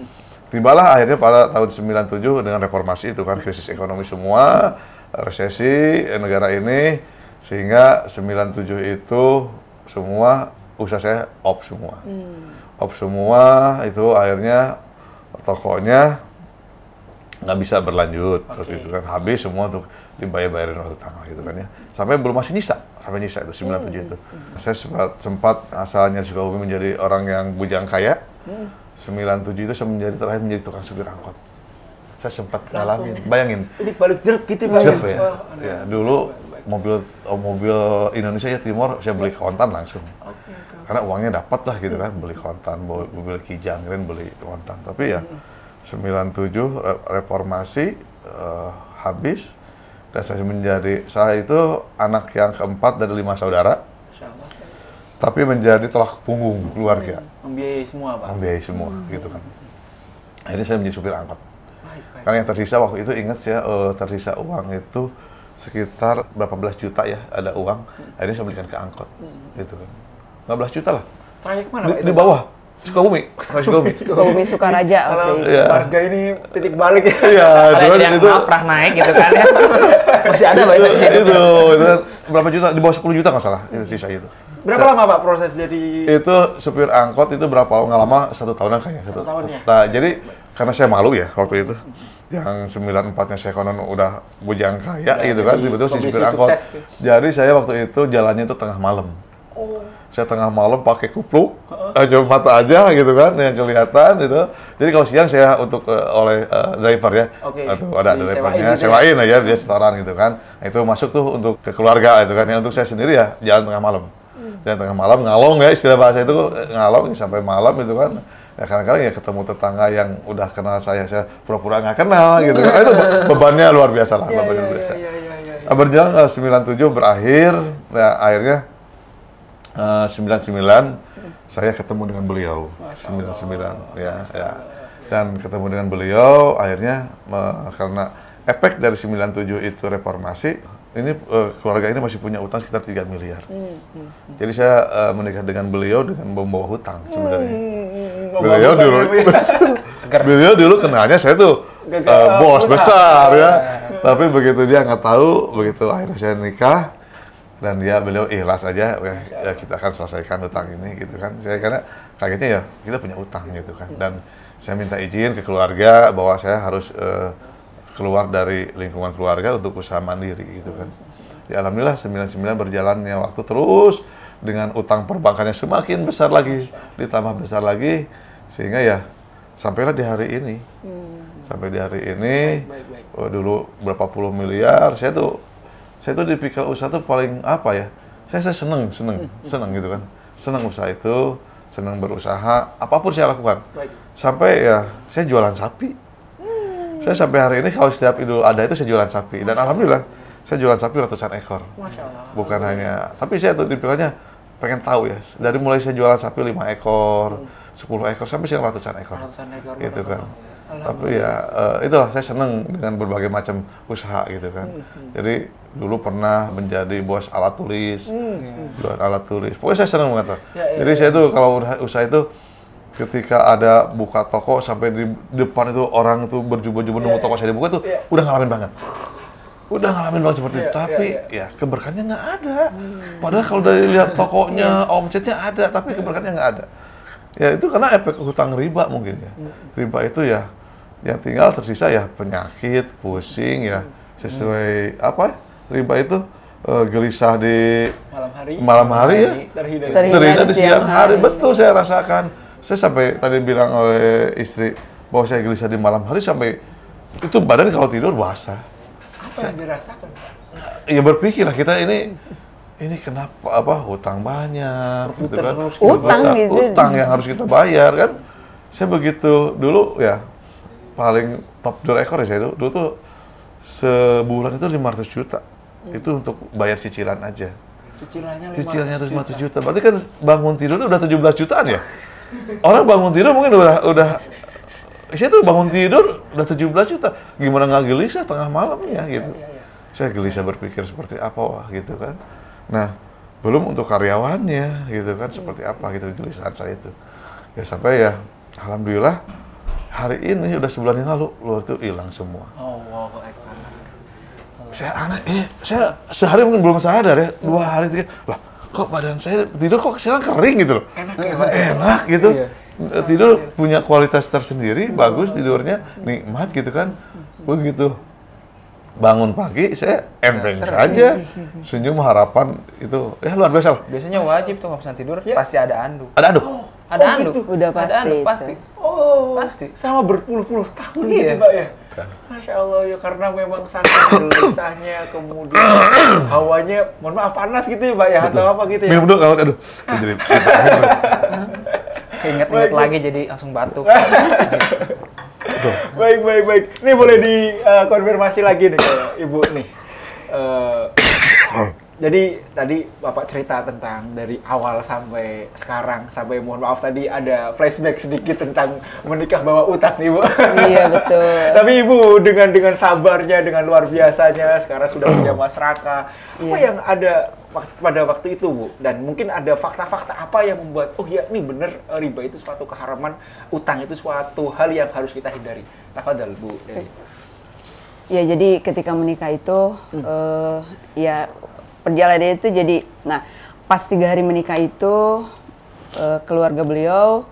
A: Tibalah akhirnya pada tahun 97 dengan reformasi itu kan, krisis ekonomi semua, resesi negara ini, sehingga 97 itu semua usaha saya off semua. Off semua itu akhirnya tokonya nggak bisa berlanjut waktu itu kan, habis semua untuk dibayar-bayarin utang gitu kan ya, sampai belum masih nyisa itu 97 itu. Saya sempat asalnya di Sukabumi menjadi orang yang bujang kaya. 97 itu saya terakhir menjadi tukang supir angkot. Saya sempat ngalamin, bayangin.
B: Ini balik jeruk gitu Mas.
A: Jeruk ya. Ya, dulu mobil Indonesia ya Timur saya beli kontan langsung. Karena uangnya dapat lah gitu kan, beli kontan, mobil Kijang kan beli kontan. Tapi ya 97 reformasi habis, dan saya itu anak yang keempat dari 5 saudara. Tapi menjadi tolak punggung keluarga.
B: Membiayai semua, Pak.
A: Membiayai semua, gitu kan. Akhirnya saya menjadi supir angkot. Karena yang tersisa waktu itu, ingat saya, tersisa uang itu sekitar berapa belas juta ya, ada uang. Akhirnya saya belikan ke angkot, gitu kan. 15 juta lah.
B: Trayek mana, Pak?
A: Di bawah. Sukabumi.
D: Sukabumi Sukaraja waktu itu.
B: Warga ini titik balik ya.
A: Iya,
C: Kalau yang
A: itu
C: pernah naik gitu kan ya. Masih ada Pak
A: itu kan berapa juta, di bawah 10 juta nggak salah, itu sisa itu.
B: Berapa lama Pak proses jadi?
A: Itu supir angkot itu berapa nggak lama, 1 tahunan kayaknya.
B: 1 tahun ya?
A: Nah, jadi karena saya malu ya waktu itu, yang 94-nya saya konon udah bujang kaya gitu kan, tiba-tiba si supir angkot. Jadi saya waktu itu jalannya itu tengah malam. Saya tengah malam pakai kupluk, cuma mata aja gitu kan, yang kelihatan gitu. Jadi kalau siang saya untuk oleh driver ya, atau ada drivernya, sewain aja dia setoran gitu kan. Nah, itu masuk tuh untuk ke keluarga gitu kan. Yang untuk saya sendiri ya jalan tengah malam. Jalan tengah malam, ngalong ya, istilah bahasa itu ngalong sampai malam gitu kan. Ya kadang-kadang ya ketemu tetangga yang udah kenal saya pura-pura nggak kenal gitu kan. Itu bebannya luar biasa lah, bebannya luar biasa. Berjalan 97 berakhir, ya akhirnya 99 saya ketemu dengan beliau. 99 ya. Dan ketemu dengan beliau akhirnya karena efek dari 97 itu reformasi, ini keluarga ini masih punya utang sekitar 3 miliar. Jadi saya menikah dengan beliau dengan membawa hutang sebenarnya. Beliau dulu kenalnya saya tuh bos besar ya. Tapi begitu dia nggak tahu, begitu akhirnya saya nikah, dan beliau ikhlas aja, ya kita akan selesaikan utang ini gitu kan. Saya karena kagetnya ya kita punya utang gitu kan, dan saya minta izin ke keluarga bahwa saya harus keluar dari lingkungan keluarga untuk usaha mandiri gitu kan. Ya alhamdulillah 99 berjalannya waktu terus dengan utang perbankannya semakin besar lagi, ditambah besar lagi, sehingga ya sampailah di hari ini. Sampai di hari ini, dulu berapa puluh miliar, saya tuh dipikir usaha tuh paling apa ya? Saya seneng gitu kan. Seneng usaha itu, seneng berusaha, apapun saya lakukan. Sampai ya saya jualan sapi. Saya sampai hari ini kalau setiap Idul Adha itu saya jualan sapi, dan alhamdulillah saya jualan sapi ratusan ekor. Masya Allah. Bukan hanya, tapi saya tuh dipikirnya pengen tahu ya. Dari mulai saya jualan sapi 5 ekor, 10 ekor sampai sekarang ratusan ekor. Gitu kan. Tapi ya itulah saya seneng dengan berbagai macam usaha gitu kan. Jadi dulu pernah menjadi bos alat tulis, jualan alat tulis. Pokoknya saya seneng banget. Jadi saya tuh kalau usaha itu ketika ada buka toko sampai di depan itu orang itu berjubah-jubah nunggu toko saya dibuka tuh udah ngalamin banget. Udah ngalamin banget seperti itu. Tapi ya keberkahannya nggak ada. Padahal kalau dari lihat tokonya, omsetnya ada, tapi keberkahannya nggak ada. Ya itu karena efek hutang riba mungkin ya. Riba itu ya yang tinggal tersisa ya penyakit, pusing ya, sesuai apa? Riba itu gelisah di malam hari ya, terhindar di siang hari. Betul, saya rasakan. Saya sampai tadi bilang oleh istri bahwa saya gelisah di malam hari, sampai itu badan kalau tidur basah.
B: Apa yang dirasakan?
A: Ya berpikirlah kita ini kenapa hutang banyak gitu kan. Utang yang harus kita bayar kan. Saya begitu dulu ya paling top 2 ekor ya, saya itu dulu tuh sebulan itu 500 juta. Itu untuk bayar cicilan aja. Cicilannya 500 juta. Berarti kan bangun tidur udah 17 jutaan ya. Orang bangun tidur mungkin udah saya tuh bangun tidur udah 17 juta. Gimana nggak gelisah tengah malamnya gitu. Saya gelisah berpikir seperti apa gitu kan. Nah, belum untuk karyawannya gitu kan, seperti apa gitu gelisahan saya itu. Ya sampai ya alhamdulillah hari ini udah sebulan yang lalu luar itu hilang semua. Saya aneh, saya sehari mungkin belum sadar ya, 2 hari 3, lah kok badan saya tidur kok sekarang kering gitu loh. Enak gitu. Tidur punya kualitas tersendiri, bagus tidurnya, nikmat gitu kan. Begitu bangun pagi saya enteng saja, senyum, harapan itu ya luar biasa lah.
C: Biasanya wajib tuh nggak bisa tidur, pasti ada anduk.
A: Ada anduk?
C: Ada anduk.
D: Gitu. Udah pasti.
C: Pasti.
B: Pasti. Sama berpuluh-puluh tahun gitu Pak ya. Kan. Masya Allah ya, karena memang saking gelisahnya, kemudian hawanya, mohon maaf panas gitu ya Pak ya, atau apa gitu ya.
A: Minum dulu kawan, aduh. Jadi
C: inget lagi jadi langsung batuk.
A: Betul.
B: baik. Ini boleh dikonfirmasi lagi nih Ibu nih. Jadi tadi Bapak cerita tentang dari awal sampai sekarang, sampai mohon maaf tadi ada flashback sedikit tentang menikah bawa utang nih Bu.
D: Iya betul.
B: Tapi Ibu dengan sabarnya, dengan luar biasanya sekarang sudah punya Mas Raka. Apa yang ada pada waktu itu Bu? Dan mungkin ada fakta-fakta apa yang membuat oh ya ini bener riba itu suatu keharaman, utang itu suatu hal yang harus kita hindari. Tafadhal Bu.
D: Ya jadi ketika menikah itu ya perjalanan itu jadi, nah pas 3 hari menikah itu keluarga beliau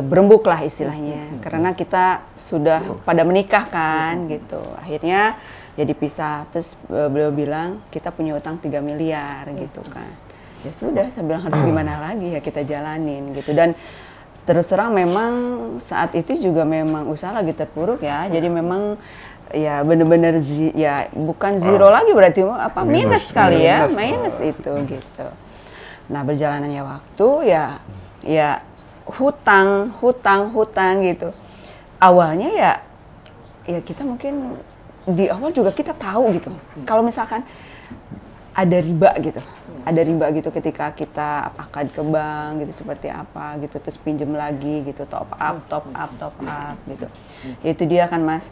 D: berembuk lah istilahnya, karena kita sudah pada menikah kan gitu. Akhirnya ya dipisah, terus beliau bilang kita punya utang 3 miliar gitu kan. Ya sudah, saya bilang harus gimana lagi ya kita jalanin gitu. Dan terus terang memang saat itu juga memang usaha lagi terpuruk ya, jadi memang ya bener-bener ya bukan zero lagi berarti apa minus kali ya, minus itu gitu. Nah berjalannya waktu ya hutang gitu. Awalnya ya kita mungkin di awal juga kita tahu gitu. Kalau misalkan ada riba gitu ketika kita akad ke bank gitu seperti apa gitu, terus pinjem lagi gitu, top up gitu. Itu dia kan Mas.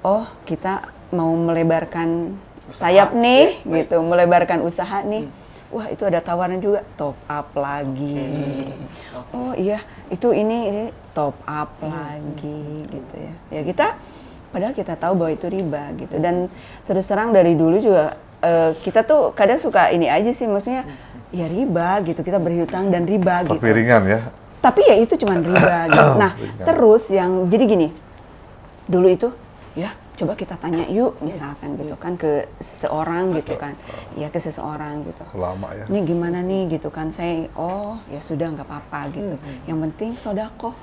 D: Oh kita mau melebarkan sayap nih gitu, melebarkan usaha nih. Wah itu ada tawaran juga, top up lagi. Oh iya itu ini top up lagi gitu ya. Ya kita padahal kita tahu bahwa itu riba gitu. Dan terus terang dari dulu juga kita tuh kadang suka ini aja sih, maksudnya ya riba gitu, kita berhutang dan riba gitu.
A: Tapi ringan ya.
D: Tapi ya itu cuman riba gitu. Nah terus yang jadi gini, dulu itu ya coba kita tanya yuk misalkan gitu kan ke seseorang gitu kan, ya ke seseorang gitu.
A: Lama ya.
D: Ini gimana nih gitu kan, saya oh ya sudah nggak apa-apa gitu. Yang penting sodakoh.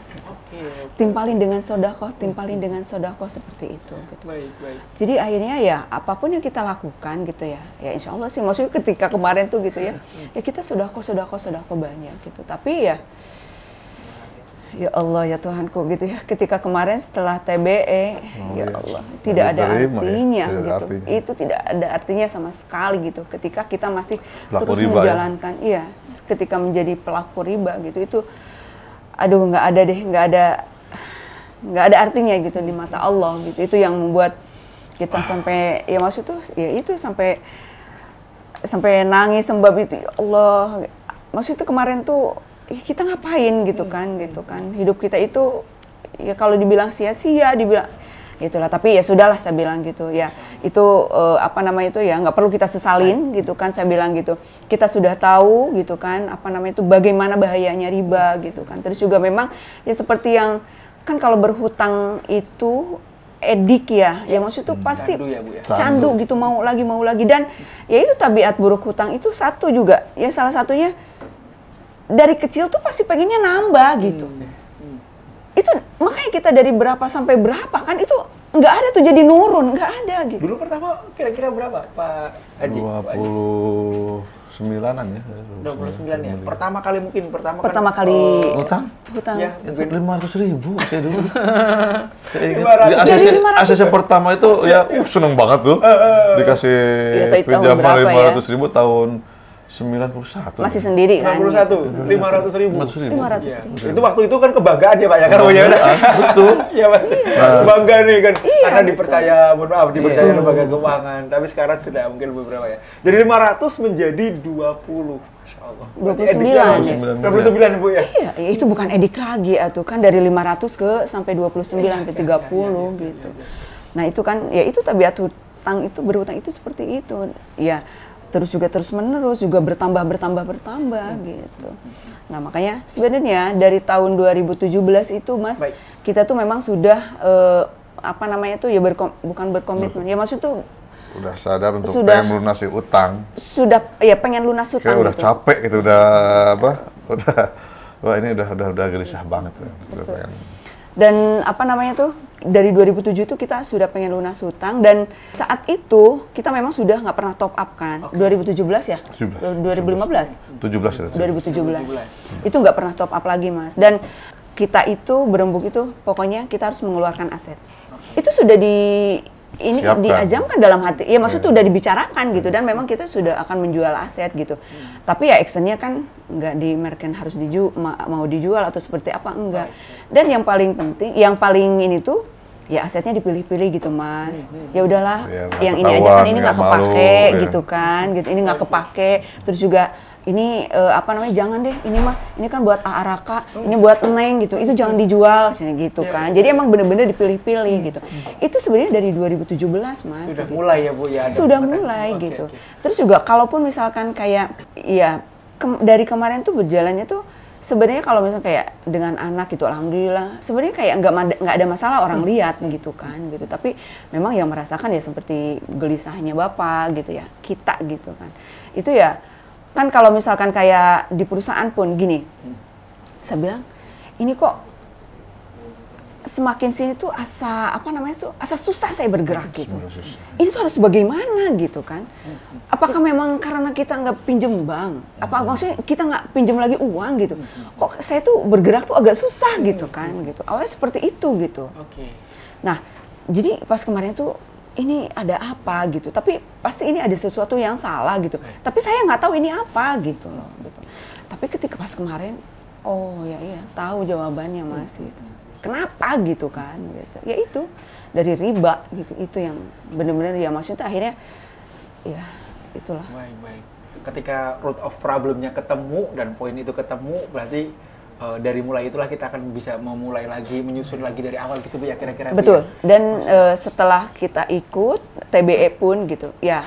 D: Timpalin dengan sodakoh seperti itu. Gitu.
B: Baik.
D: Jadi akhirnya ya apapun yang kita lakukan gitu ya insya Allah sih, maksudnya ketika kemarin tuh gitu ya kita sodakoh banyak gitu. Tapi ya Allah ya Tuhanku gitu ya, ketika kemarin setelah TBE ya Allah tidak ada artinya
A: ya,
D: gitu.
A: artinya.
D: Itu tidak ada artinya sama sekali gitu ketika kita masih
A: Pelaku
D: terus
A: riba,
D: menjalankan ketika menjadi pelaku riba gitu, itu aduh nggak ada artinya gitu di mata Allah gitu. Itu yang membuat kita sampai ya maksud tuh ya itu sampai nangis sebab itu ya Allah. Maksud itu kemarin tuh kita ngapain gitu kan hidup kita itu ya kalau dibilang sia-sia dibilang itulah, tapi ya sudahlah saya bilang gitu ya, itu apa namanya itu ya nggak perlu kita sesalin gitu kan, saya bilang gitu, kita sudah tahu gitu kan apa namanya itu bagaimana bahayanya riba gitu kan. Terus juga memang ya seperti yang kan kalau berhutang itu edik ya maksud itu pasti
B: Candu ya, Bu, ya?
D: candu gitu, mau lagi dan ya itu tabiat buruk hutang itu satu juga ya, salah satunya dari kecil tuh pasti pengennya nambah gitu. Itu makanya kita dari berapa sampai berapa kan itu nggak ada tuh jadi nurun, nggak ada gitu.
B: Dulu pertama kira-kira berapa Pak Haji?
A: 29-an ya.
B: 29 ya. Pertama kali
D: Pertama kali
A: Hutang?
B: Ya,
A: Itu 500.000 saya dulu. Saya ingat
B: 500.
A: di
D: Jadi
A: ACC pertama itu ya seneng banget tuh. Dikasih
D: Ya, itu tahun
A: pinjaman
D: berapa ya?
A: 500.000 tahun 91.
D: Masih sendiri kan?
B: 91, 500.000.
A: 500.000.
B: Itu waktu itu kan kebanggaan ya Pak ya kan?
A: Betul.
B: Iya Mas. Bangga nih kan. Karena dipercaya, mohon maaf, dipercaya lembaga keuangan. Tapi sekarang sudah mungkin beberapa ya. Jadi 500 menjadi 20. Masya Allah.
D: 29
B: 29 Bu ya?
D: Iya, itu bukan edik lagi atuh kan, dari 500 ke sampai 29 sampai 30 gitu. Nah itu kan ya itu tabiat hutang itu, berhutang itu seperti itu ya. Terus juga terus menerus juga bertambah gitu. Nah makanya sebenarnya dari tahun 2017 itu Mas, kita tuh memang sudah apa namanya tuh ya bukan berkomitmen ya, maksud tuh
A: udah sadar untuk pengen melunasi utang.
D: Sudah ya pengen lunas utang.
A: Kayak udah
D: gitu.
A: capek gitu, udah wah ini udah gelisah banget tuh.
D: Dan apa namanya tuh dari 2007 itu kita sudah pengen lunas hutang, dan saat itu kita memang sudah nggak pernah top up kan. 2017 ya? 2015?
A: 17 ya.
D: 2017. Itu nggak pernah top up lagi Mas. Dan kita itu berembuk itu pokoknya kita harus mengeluarkan aset. Itu sudah ini
A: Siapkan.
D: diajamkan dalam hati. Ya maksudnya udah dibicarakan gitu dan memang kita sudah akan menjual aset gitu. Tapi ya actionnya kan nggak dimerken harus mau dijual atau seperti apa enggak. Dan yang paling penting, yang paling ini tuh ya asetnya dipilih-pilih gitu Mas. Ya udahlah,
A: Ya,
D: yang ini aja kan ini nggak
A: nggak malu,
D: kepake
A: ya.
D: gitu kan, gitu. Ini nggak kepake. Terus juga ini jangan deh, ini mah ini kan buat Araka, ini buat Neng gitu. Itu jangan dijual gitu kan. Jadi emang bener-bener dipilih-pilih gitu. Itu sebenarnya dari 2017 Mas.
B: Sudah
D: gitu.
B: mulai ya Bu ya.
D: Sudah mulai gitu. Terus juga kalaupun misalkan kayak ya dari kemarin tuh berjalannya tuh sebenarnya kalau misalnya kayak dengan anak gitu alhamdulillah sebenarnya kayak nggak ada masalah orang lihat gitu kan gitu. Tapi memang yang merasakan ya seperti gelisahnya Bapak gitu ya, kita gitu kan. Itu ya kan kalau misalkan kayak di perusahaan pun gini. Saya bilang ini kok semakin sini tuh asa susah saya bergerak gitu. Ini tuh harus bagaimana gitu kan? Apakah memang karena kita nggak pinjem bank? Apa maksudnya kita nggak pinjem lagi uang gitu? Kok saya tuh bergerak tuh agak susah gitu kan? Gitu. Awalnya seperti itu gitu. Nah, jadi pas kemarin tuh ini ada apa gitu? Tapi pasti ini ada sesuatu yang salah gitu. Tapi saya nggak tahu ini apa gitu loh. Gitu. Tapi ketika pas kemarin, oh ya iya tahu jawabannya Mas gitu. Kenapa gitu kan gitu. Ya itu dari riba gitu. Itu yang benar-benar ya maksudnya akhirnya ya itulah.
B: Baik. Ketika root of problemnya ketemu dan poin itu ketemu berarti dari mulai itulah kita akan bisa memulai lagi menyusun lagi dari awal gitu Bu ya kira-kira.
D: Betul. Dan setelah kita ikut TBE pun gitu. Ya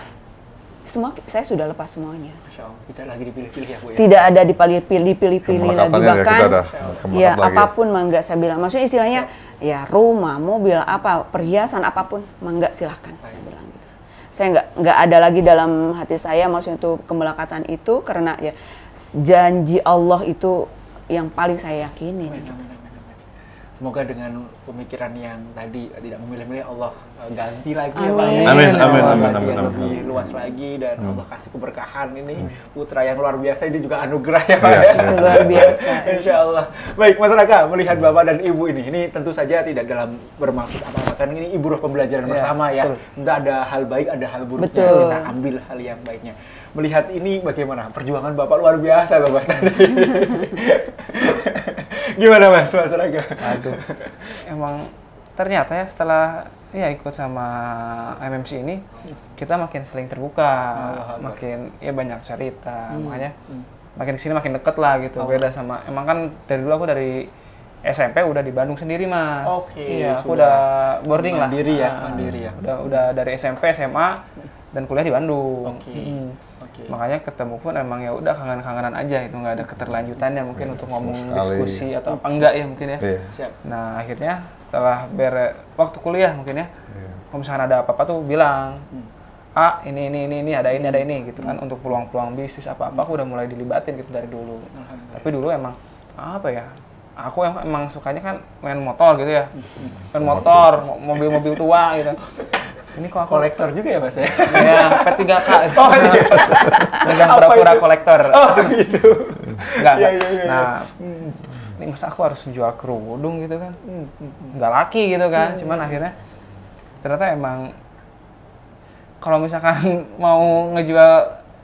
D: semua saya sudah lepas semuanya.
B: Masya Allah, tidak lagi dipilih-pilih ya Bu ya.
D: Tidak ada dipilih-pilih lagi bahkan ya
A: lagi.
D: apapun mangga saya bilang. Maksudnya istilahnya ya rumah, mobil, apa perhiasan apapun mangga silahkan saya bilang gitu. Saya nggak ada lagi dalam hati saya maksudnya itu kemelekatan itu karena ya janji Allah itu yang paling saya yakinin. Gitu.
B: Semoga dengan pemikiran yang tadi tidak memilih-milih Allah ganti lagi ya
D: Amin.
B: Pak.
A: Amin,
B: Allah
A: amin,
B: ganti
A: amin,
B: yang
A: amin,
B: lebih luas lagi dan Allah kasih keberkahan ini putra yang luar biasa ini juga anugerah ya Pak.
A: Iya,
B: ya.
D: Itu luar biasa.
B: Insya Allah. Baik Mas Raka, melihat Bapak dan Ibu ini tentu saja tidak dalam bermaksud apa-apa kan ini ibu roh pembelajaran bersama ya. Entah ada hal baik, ada hal buruknya,
D: Betul.
B: kita ambil hal yang baiknya. Melihat ini bagaimana perjuangan Bapak luar biasa loh Mas tadi. Gimana Mas Raka?
C: Aduh, emang ternyata ya setelah ya ikut sama MMC ini kita makin sering terbuka, makin ya banyak cerita, makanya makin kesini makin deket lah gitu. Beda sama emang kan dari dulu aku dari SMP udah di Bandung sendiri Mas. Iya, aku udah boarding
B: mandiri
C: lah.
B: Mandiri ya.
C: Udah dari SMP, SMA dan kuliah di Bandung.
B: Oke.
C: Makanya ketemu pun emang ya udah kangen-kangenan aja itu nggak ada keterlanjutannya mungkin untuk ngomong diskusi atau apa enggak ya mungkin ya.
B: Siap.
C: Nah akhirnya setelah waktu kuliah mungkin ya, kalau misalkan ada apa-apa tuh bilang, ini ada ini gitu kan untuk peluang-peluang bisnis apa-apa aku udah mulai dilibatin gitu dari dulu. Tapi dulu emang apa ya? Aku emang sukanya kan main motor gitu ya, main motor, mobil-mobil tua gitu. Ini kok aku
B: Kolektor juga ya Mas ya?
C: ya P3K.
B: Oh iya.
C: Megang
B: Apa
C: pura-pura
B: itu?
C: kolektor.
B: Oh gitu.
C: Enggak.
B: Iya.
C: Nah, ini masa aku harus jual kerudung gitu kan? Nggak laki gitu kan? Cuman akhirnya ternyata emang kalau misalkan mau ngejual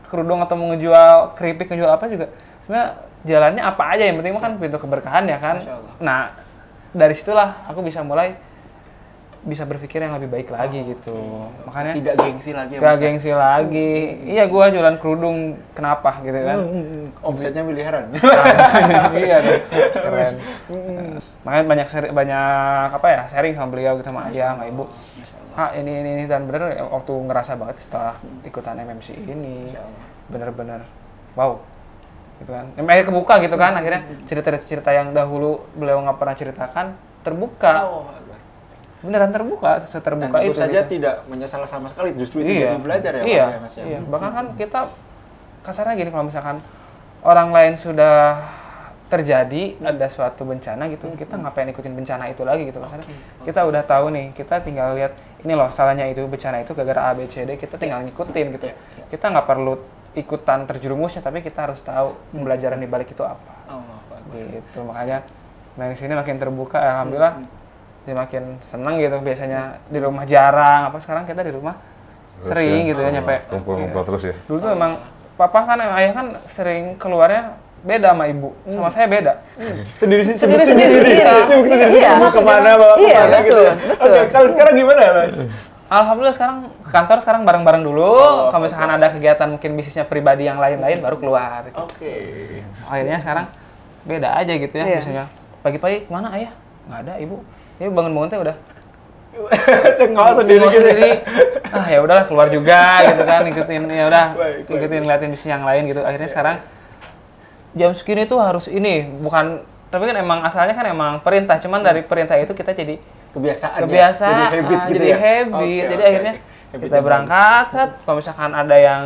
C: kerudung atau mau ngejual keripik, ngejual apa juga sebenarnya jalannya apa aja yang penting kan pintu keberkahan ya kan. Nah, dari situlah aku bisa mulai bisa berpikir yang lebih baik lagi gitu. Makanya
B: Tidak gengsi lagi ya
C: gak
B: Mas.
C: gengsi lagi. Iya, gua jualan kerudung kenapa gitu kan.
B: Omsetnya miliaran.
C: Iya tuh. Keren. Makanya banyak apa ya, sharing sama beliau gitu sama ayah, sama ibu. Ini dan bener waktu ngerasa banget setelah ikutan MMC ini. Bener-bener wow. Gitu kan. Akhirnya kebuka gitu kan, akhirnya cerita-cerita yang dahulu beliau nggak pernah ceritakan terbuka. Beneran terbuka, seterbuka
B: Dan
C: itu.
B: tentu saja
C: gitu.
B: tidak menyesal sama sekali, justru itu jadi belajar ya Pak
C: Iya,
B: ya Mas ya.
C: iya. Bahkan kan kita kasarnya gini, kalau misalkan orang lain sudah terjadi ada suatu bencana gitu, kita ngapain ikutin bencana itu lagi gitu kasarnya. Kita udah tahu nih, kita tinggal lihat ini loh salahnya itu, bencana itu gara-gara A, B, C, D, kita tinggal ngikutin gitu. Kita nggak perlu ikutan terjerumusnya, tapi kita harus tahu pembelajaran di balik itu apa. Gitu, makanya Nah, di sini makin terbuka, alhamdulillah. Dia makin senang gitu. Biasanya di rumah jarang, apa sekarang kita di rumah
A: Terus
C: sering
A: ya,
C: gitu ya nyampe.
A: Kumpul-kumpul terus ya.
C: Dulu tuh emang papa kan, ayah kan sering keluarnya beda sama ibu, sama saya beda.
B: Sendiri-sendiri.
D: Iya.
B: Mau kemana, bawa
D: Iya,
B: kemana gitu ya.
D: betul.
B: Oke, kalau sekarang gimana Mas?
C: Alhamdulillah sekarang kantor sekarang bareng-bareng dulu. Kalau misalkan ada kegiatan mungkin bisnisnya pribadi yang lain-lain baru keluar. Gitu.
B: Oke.
C: Akhirnya sekarang beda aja gitu ya.
D: Iya.
C: Misalnya pagi-pagi kemana ayah? Nggak ada ibu. Ibu bangun-bangun teh udah
B: Cengol sendiri
C: Cengol
B: gitu.
C: sendiri. Ah ya udahlah keluar juga gitu kan, ngikutin ya udah
B: Baik.
C: ngikutin ngeliatin bisnis yang lain gitu. Akhirnya sekarang jam segini tuh harus ini, bukan, tapi kan emang asalnya kan emang perintah, cuman dari perintah itu kita jadi
B: Kebiasaan.
C: kebiasaan,
B: Jadi habit gitu
C: jadi
B: ya.
C: habit.
B: Oke,
C: Jadi
B: oke,
C: akhirnya
B: oke. Habit
C: kita
B: yang
C: berangkat, set, kalau misalkan ada yang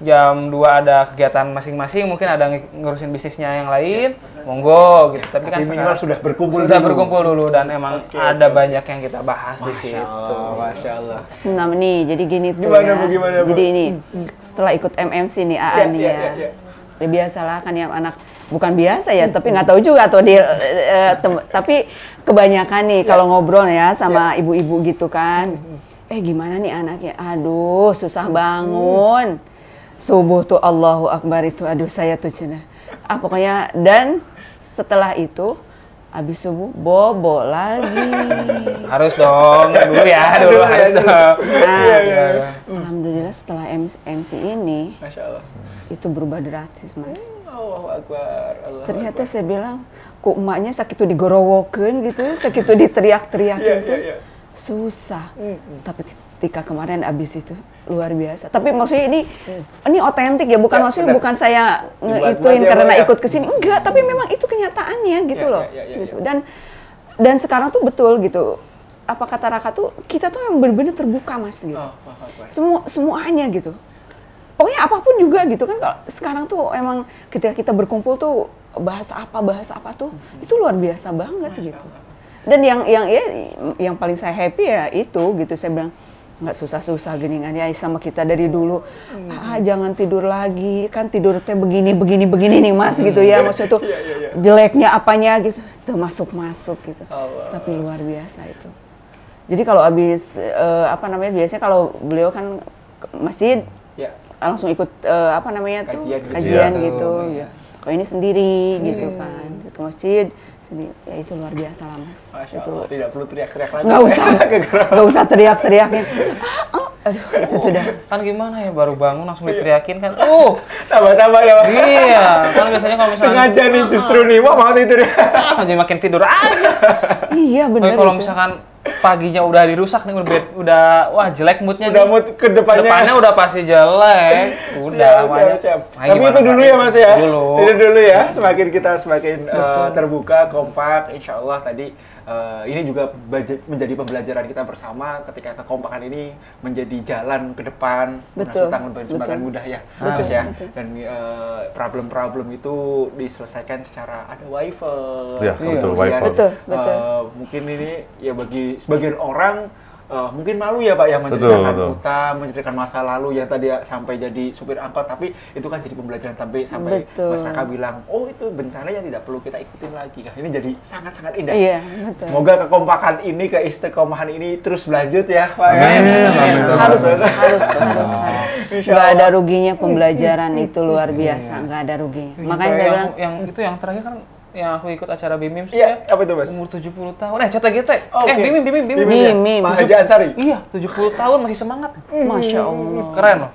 C: jam 2 ada kegiatan masing-masing, mungkin ada ngurusin bisnisnya yang lain, monggo gitu. Tapi kan
B: minimal
C: sekarang
B: sudah berkumpul
C: sudah
B: dulu.
C: berkumpul dulu dan emang
B: Oke,
C: ada
B: oke.
C: banyak yang kita bahas di situ.
B: Masya Allah.
D: Nah nih, jadi gini tuh
B: Gimana,
D: ya.
B: Bu, gimana, Bu?
D: Jadi ini, setelah ikut MMC nih, AA
B: Iya,
D: nih
B: iya,
D: ya.
B: iya, iya.
D: Ya biasalah kan ya anak, bukan biasa ya, tapi nggak tahu juga atau dia, tapi kebanyakan nih kalau ngobrol ya sama ibu-ibu gitu kan. Gimana nih anaknya? Aduh, susah bangun. Subuh tuh Allahu Akbar itu, aduh saya tuh cina. Pokoknya, dan setelah itu, habis subuh bobo lagi.
C: Harus dong, dulu ya, dulu harus dong.
D: Nah, alhamdulillah setelah MC ini
B: Masya Allah.
D: itu berubah drastis, Mas.
B: Allahu Akbar. Allah
D: Ternyata saya bilang, kok emaknya sakitu digorowokeun gitu, sakitu diteriak-teriakin
B: Iya,
D: tuh
B: iya, iya.
D: susah. Tapi ketika kemarin abis itu luar biasa. Tapi maksudnya ini otentik ya, bukan
B: Ya,
D: maksudnya
B: benar.
D: bukan saya
B: Dibuat-buat
D: ngeituin
B: ya,
D: karena
B: Mbak, ya.
D: ikut kesini, enggak. Tapi memang itu kenyataannya gitu
B: Ya,
D: loh,
B: ya, ya,
D: gitu.
B: ya.
D: Dan sekarang tuh betul gitu. Apa kata Raka tuh, kita tuh yang benar-benar terbuka, Mas, gitu.
B: Allahu Akbar.
D: Semuanya gitu. Pokoknya apapun juga gitu kan. Kalau sekarang tuh emang ketika kita berkumpul tuh bahas apa tuh itu luar biasa banget gitu. Dan yang paling saya happy ya itu gitu, saya bilang nggak susah-susah gini kan ya sama kita dari dulu. Jangan tidur lagi, kan tidur teh begini nih Mas gitu ya, maksudnya tuh jeleknya apanya gitu tuh masuk gitu. Tapi luar biasa itu. Jadi kalau habis biasanya kalau beliau kan ke masjid
B: Ya.
D: langsung ikut
B: Kajian.
D: kajian
C: Iya.
D: gitu ya. Kalau ini sendiri gitu kan ke masjid sendiri, ya itu luar biasa lah Mas.
B: Masya
D: Itu
B: Allah. Tidak perlu teriak-teriak lagi.
D: nggak usah teriak-teriakin. Aduh itu sudah.
C: Kan gimana ya, baru bangun langsung diteriakin kan.
B: Tambah-tambah ya, Pak.
C: Iya, kan biasanya kalau misalnya
B: Sengaja nih justru nih, wah mau tidur.
C: jadi makin tidur aja.
D: Iya
C: Tapi
D: benar
C: kalau
D: itu.
C: misalkan paginya udah dirusak nih, udah wah jelek moodnya
B: Udah
C: nih.
B: mood ke depannya.
C: Depannya udah pasti jelek. Udah makanya.
B: Siap.
C: Nah,
B: Tapi
C: gimana
B: itu dulu
C: Pak?
B: ya Mas ya.
C: Dulu.
B: Itu dulu ya. Semakin kita terbuka, kompak, insya Allah tadi ini juga menjadi pembelajaran kita bersama ketika kekompakan ini menjadi jalan ke depan.
D: Betul.
B: Tangan semakin
D: Betul.
B: mudah ya.
C: Betul.
B: Terus ya.
D: Betul.
B: Dan problem-problem itu diselesaikan secara ada wifi.
A: Ya, betul,
B: Kemudian,
A: wifi.
D: Betul.
B: Mungkin ini ya bagi sebagian orang mungkin malu ya Pak ya
A: Betul,
B: menceritakan
A: betul.
B: utang, menceritakan masa lalu yang tadi sampai jadi supir angkot, tapi itu kan jadi pembelajaran sampai
D: Betul.
B: Mas Raka bilang, oh itu bencana yang tidak perlu kita ikutin lagi. Nah, ini jadi sangat-sangat indah.
D: Iya betul.
B: Semoga kekompakan ini, keistiqomahan ini terus berlanjut ya Pak. ya.
A: Amin.
D: harus.
B: Insya
D: Nggak ada
B: Allah.
D: ruginya pembelajaran itu luar biasa, nggak ada ruginya. Makanya saya bilang
C: yang terakhir kan yang aku ikut acara BIMIM
B: Iya, apa itu Mas?
C: umur 70 tahun. CTGT.
B: Oke.
C: BIMIM.
B: ya?
D: Mim.
B: Pak Haji Ansari.
C: Iya, 70 tahun masih semangat.
D: Masya Allah.
C: Keren loh.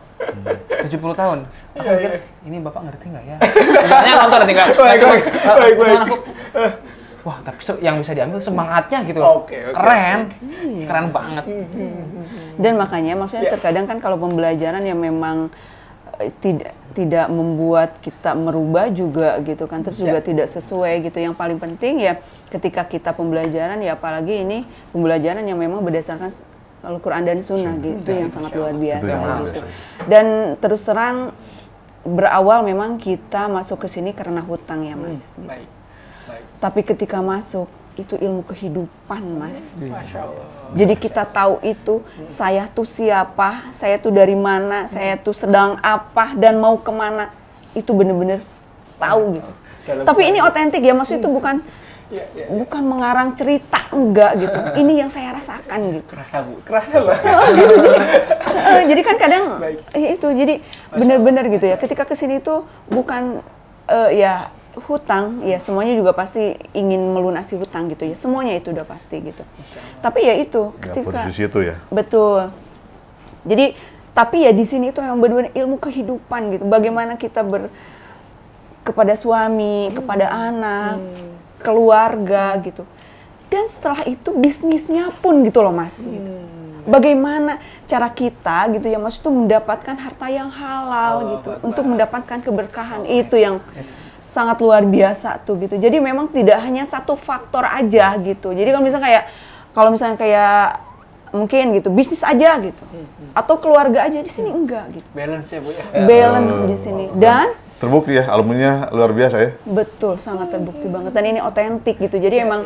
C: 70 tahun. Aku
B: Iya,
C: mikir, ini Bapak ngerti nggak ya? Sebenarnya nonton nanti nggak?
B: Baik,
C: Cuma,
B: baik. Baik, baik.
C: cuman aku, wah tapi yang bisa diambil semangatnya gitu loh.
B: Oke, oke.
C: Keren. Keren banget.
D: Dan makanya maksudnya terkadang kan kalau pembelajaran yang memang tidak membuat kita merubah juga gitu kan, terus juga tidak sesuai gitu. Yang paling penting ya ketika kita pembelajaran ya, apalagi ini pembelajaran yang memang berdasarkan Al-Quran dan Sunnah gitu, yang sangat luar biasa
A: Itu yang luar
D: gitu.
A: biasa.
D: Dan terus terang berawal memang kita masuk ke sini karena hutang ya Mas. Gitu.
B: Baik. Baik.
D: Tapi ketika masuk itu ilmu kehidupan Mas.
B: Masya Allah.
D: Jadi kita tahu itu, saya tuh siapa, saya tuh dari mana, saya tuh sedang apa dan mau kemana, itu bener-bener tahu gitu.
B: Dalam
D: Tapi ini otentik ya, maksudnya itu bukan bukan mengarang cerita, enggak gitu. Ini yang saya rasakan gitu.
B: Kerasa Bu, kerasa Bu.
D: Gitu, jadi kan kadang itu jadi benar-benar gitu ya. Ketika kesini itu bukan ya hutang, ya semuanya juga pasti ingin melunasi hutang gitu ya. Semuanya itu udah pasti gitu. Tapi ya itu ketika
A: posisi itu ya.
D: Betul. Jadi tapi ya di sini itu memang benar-benar ilmu kehidupan gitu. Bagaimana kita kepada suami, kepada anak, keluarga gitu. Dan setelah itu bisnisnya pun gitu loh Mas. Gitu. Bagaimana cara kita gitu ya Mas itu mendapatkan harta yang halal gitu, untuk mendapatkan keberkahan itu yang sangat luar biasa tuh gitu. Jadi memang tidak hanya satu faktor aja gitu. Jadi kalau misalnya kayak mungkin gitu bisnis aja gitu, atau keluarga aja, di sini enggak gitu.
B: Balance ya Bu ya.
D: Balance di sini dan
A: terbukti ya alumninya luar biasa ya.
D: Betul, sangat terbukti banget dan ini otentik gitu. Jadi emang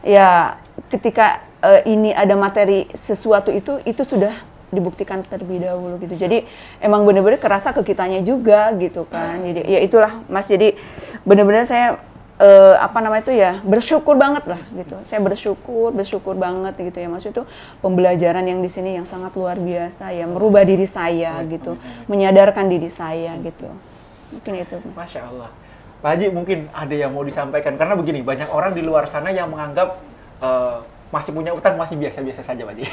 D: ya ketika ini ada materi sesuatu itu sudah dibuktikan terlebih dahulu gitu. Jadi emang benar-benar kerasa ke kitanya juga gitu kan. Jadi ya itulah Mas. Jadi benar-benar saya bersyukur banget lah gitu. Saya bersyukur banget gitu ya Mas. Itu pembelajaran yang di sini yang sangat luar biasa ya, merubah diri saya gitu, menyadarkan diri saya gitu. Mungkin itu Mas.
B: Masya Allah. Pak Haji mungkin ada yang mau disampaikan karena begini, banyak orang di luar sana yang menganggap masih punya utang masih biasa-biasa saja Pak Haji.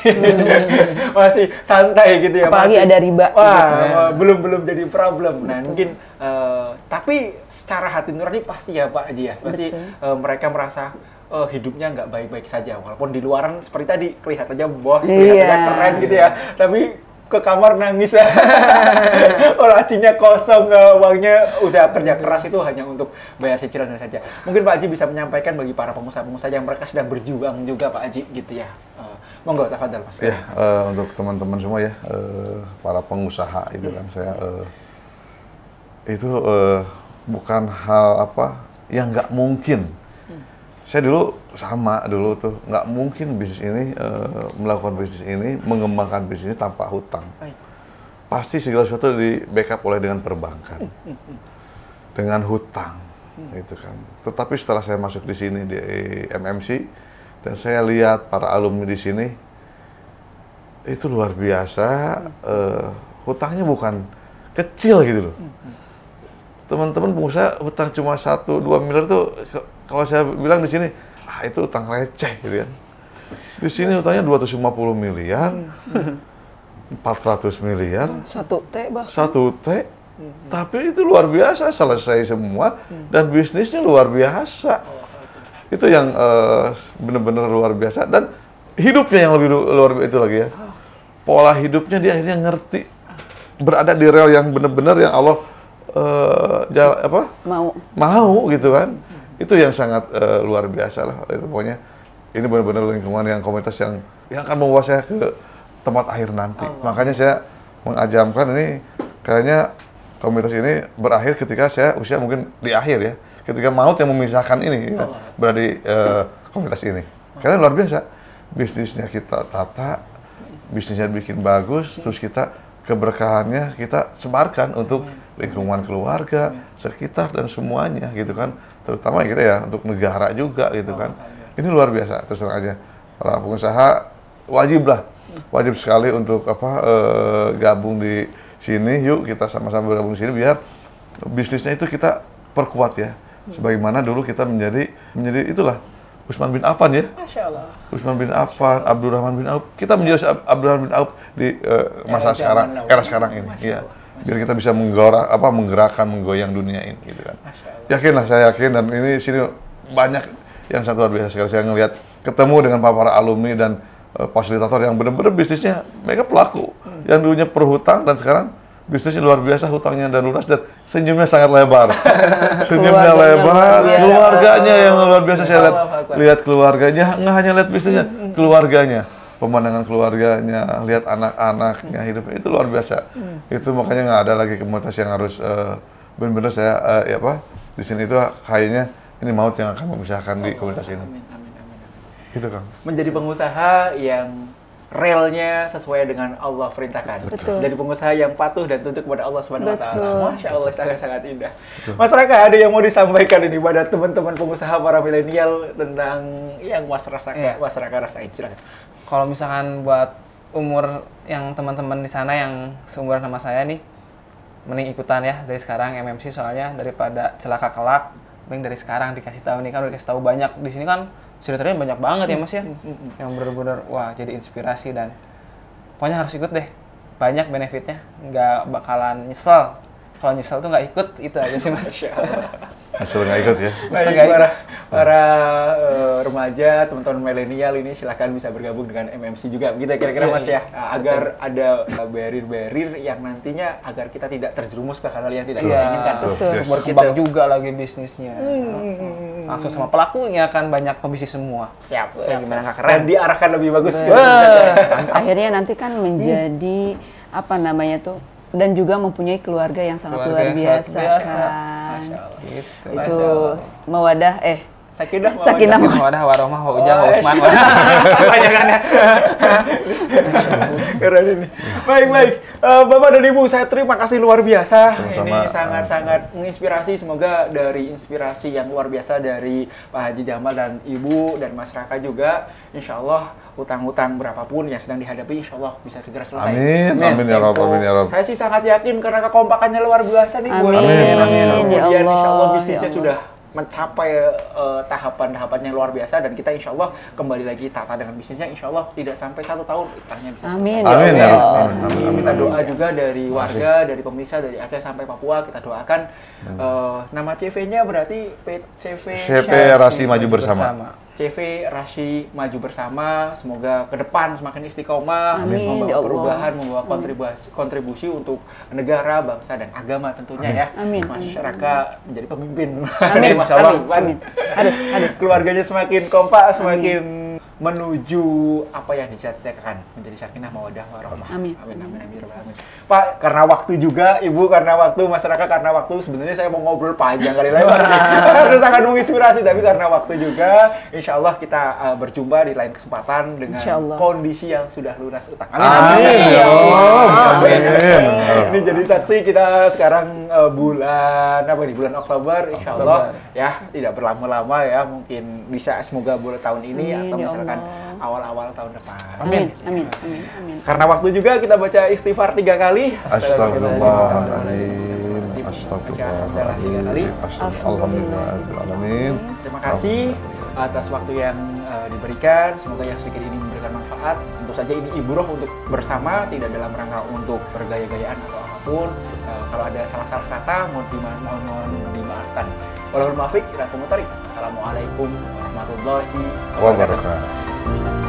B: Masih santai gitu ya.
D: Apalagi ada riba.
B: Wah, belum jadi problem. Nah, mungkin tapi secara hati nurani pasti ya Pak Haji ya. Pasti mereka merasa hidupnya nggak baik-baik saja. Walaupun di luaran seperti tadi kelihatannya bos, kelihatannya keren gitu ya. Tapi ke kamar nangis ya. Lacinya kosong, uangnya usaha kerja keras itu hanya untuk bayar cicilan dan saja. Mungkin Pak Haji bisa menyampaikan bagi para pengusaha-pengusaha yang mereka sedang berjuang juga Pak Haji gitu ya. Monggo tafadhal Mas.
A: Ya, untuk teman-teman semua ya, para pengusaha itu kan saya itu bukan hal yang nggak mungkin. Saya dulu tuh nggak mungkin bisnis ini melakukan bisnis ini, mengembangkan bisnis tanpa hutang. Pasti segala sesuatu di backup oleh dengan perbankan, dengan hutang, gitu kan. Tetapi setelah saya masuk di sini di MMC dan saya lihat para alumni di sini itu luar biasa, hutangnya bukan kecil gitu loh. Teman-teman pengusaha hutang cuma 1-2 miliar tuh. Kalau saya bilang di sini, itu utang receh gitu kan. Di sini utangnya 250 miliar, 400 miliar.
D: 1 T bah.
A: 1 T, tapi itu luar biasa, selesai semua, dan bisnisnya luar biasa. Itu yang benar-benar luar biasa, dan hidupnya yang lebih luar biasa itu lagi ya. Pola hidupnya dia akhirnya ngerti, berada di rel yang benar-benar yang Allah mau gitu kan. Itu yang sangat luar biasa lah. Itu pokoknya ini benar-benar lingkungan yang komunitas yang akan membawa saya ke tempat akhir nanti. Makanya saya mengajamkan ini kayaknya komunitas ini berakhir ketika saya usia mungkin di akhir ya. Ketika maut yang memisahkan ini ya, berada di komunitas ini. Karena luar biasa. Bisnisnya kita tata, bisnisnya bikin bagus, terus kita keberkahannya kita sebarkan untuk lingkungan keluarga, sekitar dan semuanya gitu kan. Terutama kita ya untuk negara juga gitu kan. Ini luar biasa, terus terang aja. Para pengusaha wajib sekali untuk gabung di sini. Yuk kita sama-sama bergabung di sini biar bisnisnya itu kita perkuat ya. Sebagaimana dulu kita menjadi itulah Utsman bin Affan ya. Masya Allah. Utsman bin Affan, Abdurrahman bin Auf. Kita menjadi Abdurrahman bin Auf di masa sekarang, era sekarang ini. Iya. Biar kita bisa menggerakkan, menggoyang dunia ini gitu kan. Yakinlah, saya yakin, dan ini sini banyak yang sangat luar biasa sekali. Saya ngelihat ketemu dengan para alumni dan fasilitator yang benar-benar bisnisnya mereka pelaku. Yang dulunya perhutang dan sekarang bisnisnya luar biasa, hutangnya dan lunas, dan senyumnya sangat lebar. Senyumnya lebar, keluarganya yang luar biasa. Saya lihat keluarganya, nggak hanya lihat bisnisnya, keluarganya, pemandangan keluarganya, lihat anak-anaknya, hidupnya itu luar biasa. Itu makanya nggak ada lagi komunitas yang harus benar-benar saya di sini itu kayaknya ini maut yang akan memisahkan di komunitas ini. Gitu Kang.
B: Menjadi pengusaha yang relnya sesuai dengan Allah perintahkan.
D: Betul.
B: Dari pengusaha yang patuh dan tunduk kepada Allah Subhanahu wa taala.
D: Betul.
B: Masya Allah, sangat-sangat indah. Mas Raka, ada yang mau disampaikan ini pada teman-teman pengusaha para milenial tentang yang Mas Raka rasain? Silakan.
C: Kalau misalkan buat umur yang teman-teman di sana yang seumuran sama saya nih, mending ikutan ya dari sekarang MMC, soalnya daripada celaka kelak, mending dari sekarang dikasih tahu nih, kan udah dikasih tahu banyak di sini kan ceritanya banyak banget ya Mas ya, yang benar-benar wah jadi inspirasi dan pokoknya harus ikut deh, banyak benefitnya, nggak bakalan nyesel. Kalau nyesel tuh nggak ikut, itu aja sih Mas.
A: Hasil nggak ikut ya.
B: Baik, para remaja, teman-teman milenial ini silahkan bisa bergabung dengan MMC juga, begitu kira-kira Mas ya, agar ada barrier-barrier yang nantinya agar kita tidak terjerumus ke hal-hal yang tidak kita inginkan.
D: Betul.
A: Yes.
C: Berkembang juga lagi bisnisnya. Langsung sama pelakunya kan banyak pebisnis semua.
B: Siap.
C: Gimana nggak keren?
B: Dan diarahkan lebih bagus.
D: Akhirnya nanti kan menjadi apa namanya tuh, dan juga mempunyai keluarga yang sangat luar biasa, kan.
C: Gitu.
D: Itu mawadah
B: Sakinah
C: Wadah warohmah ujah Usman. Banyak kan ya.
B: Keren ini. Baik. Bapak dan Ibu, saya terima kasih luar biasa.
A: Sama-sama.
B: Ini sangat-sangat menginspirasi. Semoga dari inspirasi yang luar biasa dari Pak Haji Jamal dan Ibu dan Mas Raka juga, insya Allah utang-utang berapapun yang sedang dihadapi, insya Allah bisa segera selesai.
A: Amin ya Rabb, amin ya Rabb.
B: Saya sih sangat yakin karena kekompakannya luar biasa nih.
D: Amin.
B: Kemudian
D: Ya Allah,
B: insya Allah
D: ya
B: bisnisnya
D: Allah.
B: sudah mencapai tahapan-tahapan yang luar biasa, dan kita insya Allah kembali lagi tata dengan bisnisnya, insya Allah tidak sampai 1 tahun utangnya bisa selesai.
D: Amin.
A: Amin ya Rabb.
D: Allah.
A: Amin.
B: Kita doa juga dari warga, dari pemirsa dari Aceh sampai Papua, kita doakan nama CV-nya berarti
A: CV Rasi Maju Bersama.
B: CV Rasi Maju Bersama, semoga ke depan semakin istiqomah,
D: Amin, ya
B: membawa
D: Allah.
B: perubahan, membawa kontribusi untuk negara, bangsa, dan agama tentunya ya.
D: Amin.
B: Masyarakat menjadi pemimpin.
D: Amin.
B: Masya Allah.
D: Amin. Harus.
B: Keluarganya semakin kompak, semakin menuju apa yang dicatakan menjadi sakinah mawaddah warahmah.
D: Amin.
B: Amin. Pak, karena waktu juga, Ibu karena waktu, masyarakat karena waktu, sebenarnya saya mau ngobrol panjang kali lebar nih. Karena sangat menginspirasi, tapi karena waktu juga, insya Allah kita berjumpa di lain kesempatan dengan kondisi yang sudah lunas utang.
A: Amin ya Allah. Amin.
B: Ini jadi saksi kita sekarang bulan apa nih? Bulan Oktober, insya Allah ya tidak berlama-lama ya, mungkin bisa semoga bulan tahun ini atau
D: ya
B: misalkan
D: Allah.
B: awal-awal tahun depan.
D: Amin.
B: Karena waktu juga kita baca istighfar 3 kali.
A: Astagfirullahaladzim. Astagfirullahaladzim. Alhamdulillahirrahmanirrahim.
B: Terima kasih atas waktu yang diberikan. Semoga yang sedikit ini memberikan manfaat. Tentu saja ini ibrah untuk bersama, tidak dalam rangka untuk bergaya-gayaan atau apapun. Kalau ada salah-salah kata, mohon dimaafkan. Walaupun muwaffiq ila aqwamit thoriq. Assalamualaikum warahmatullahi wabarakatuh.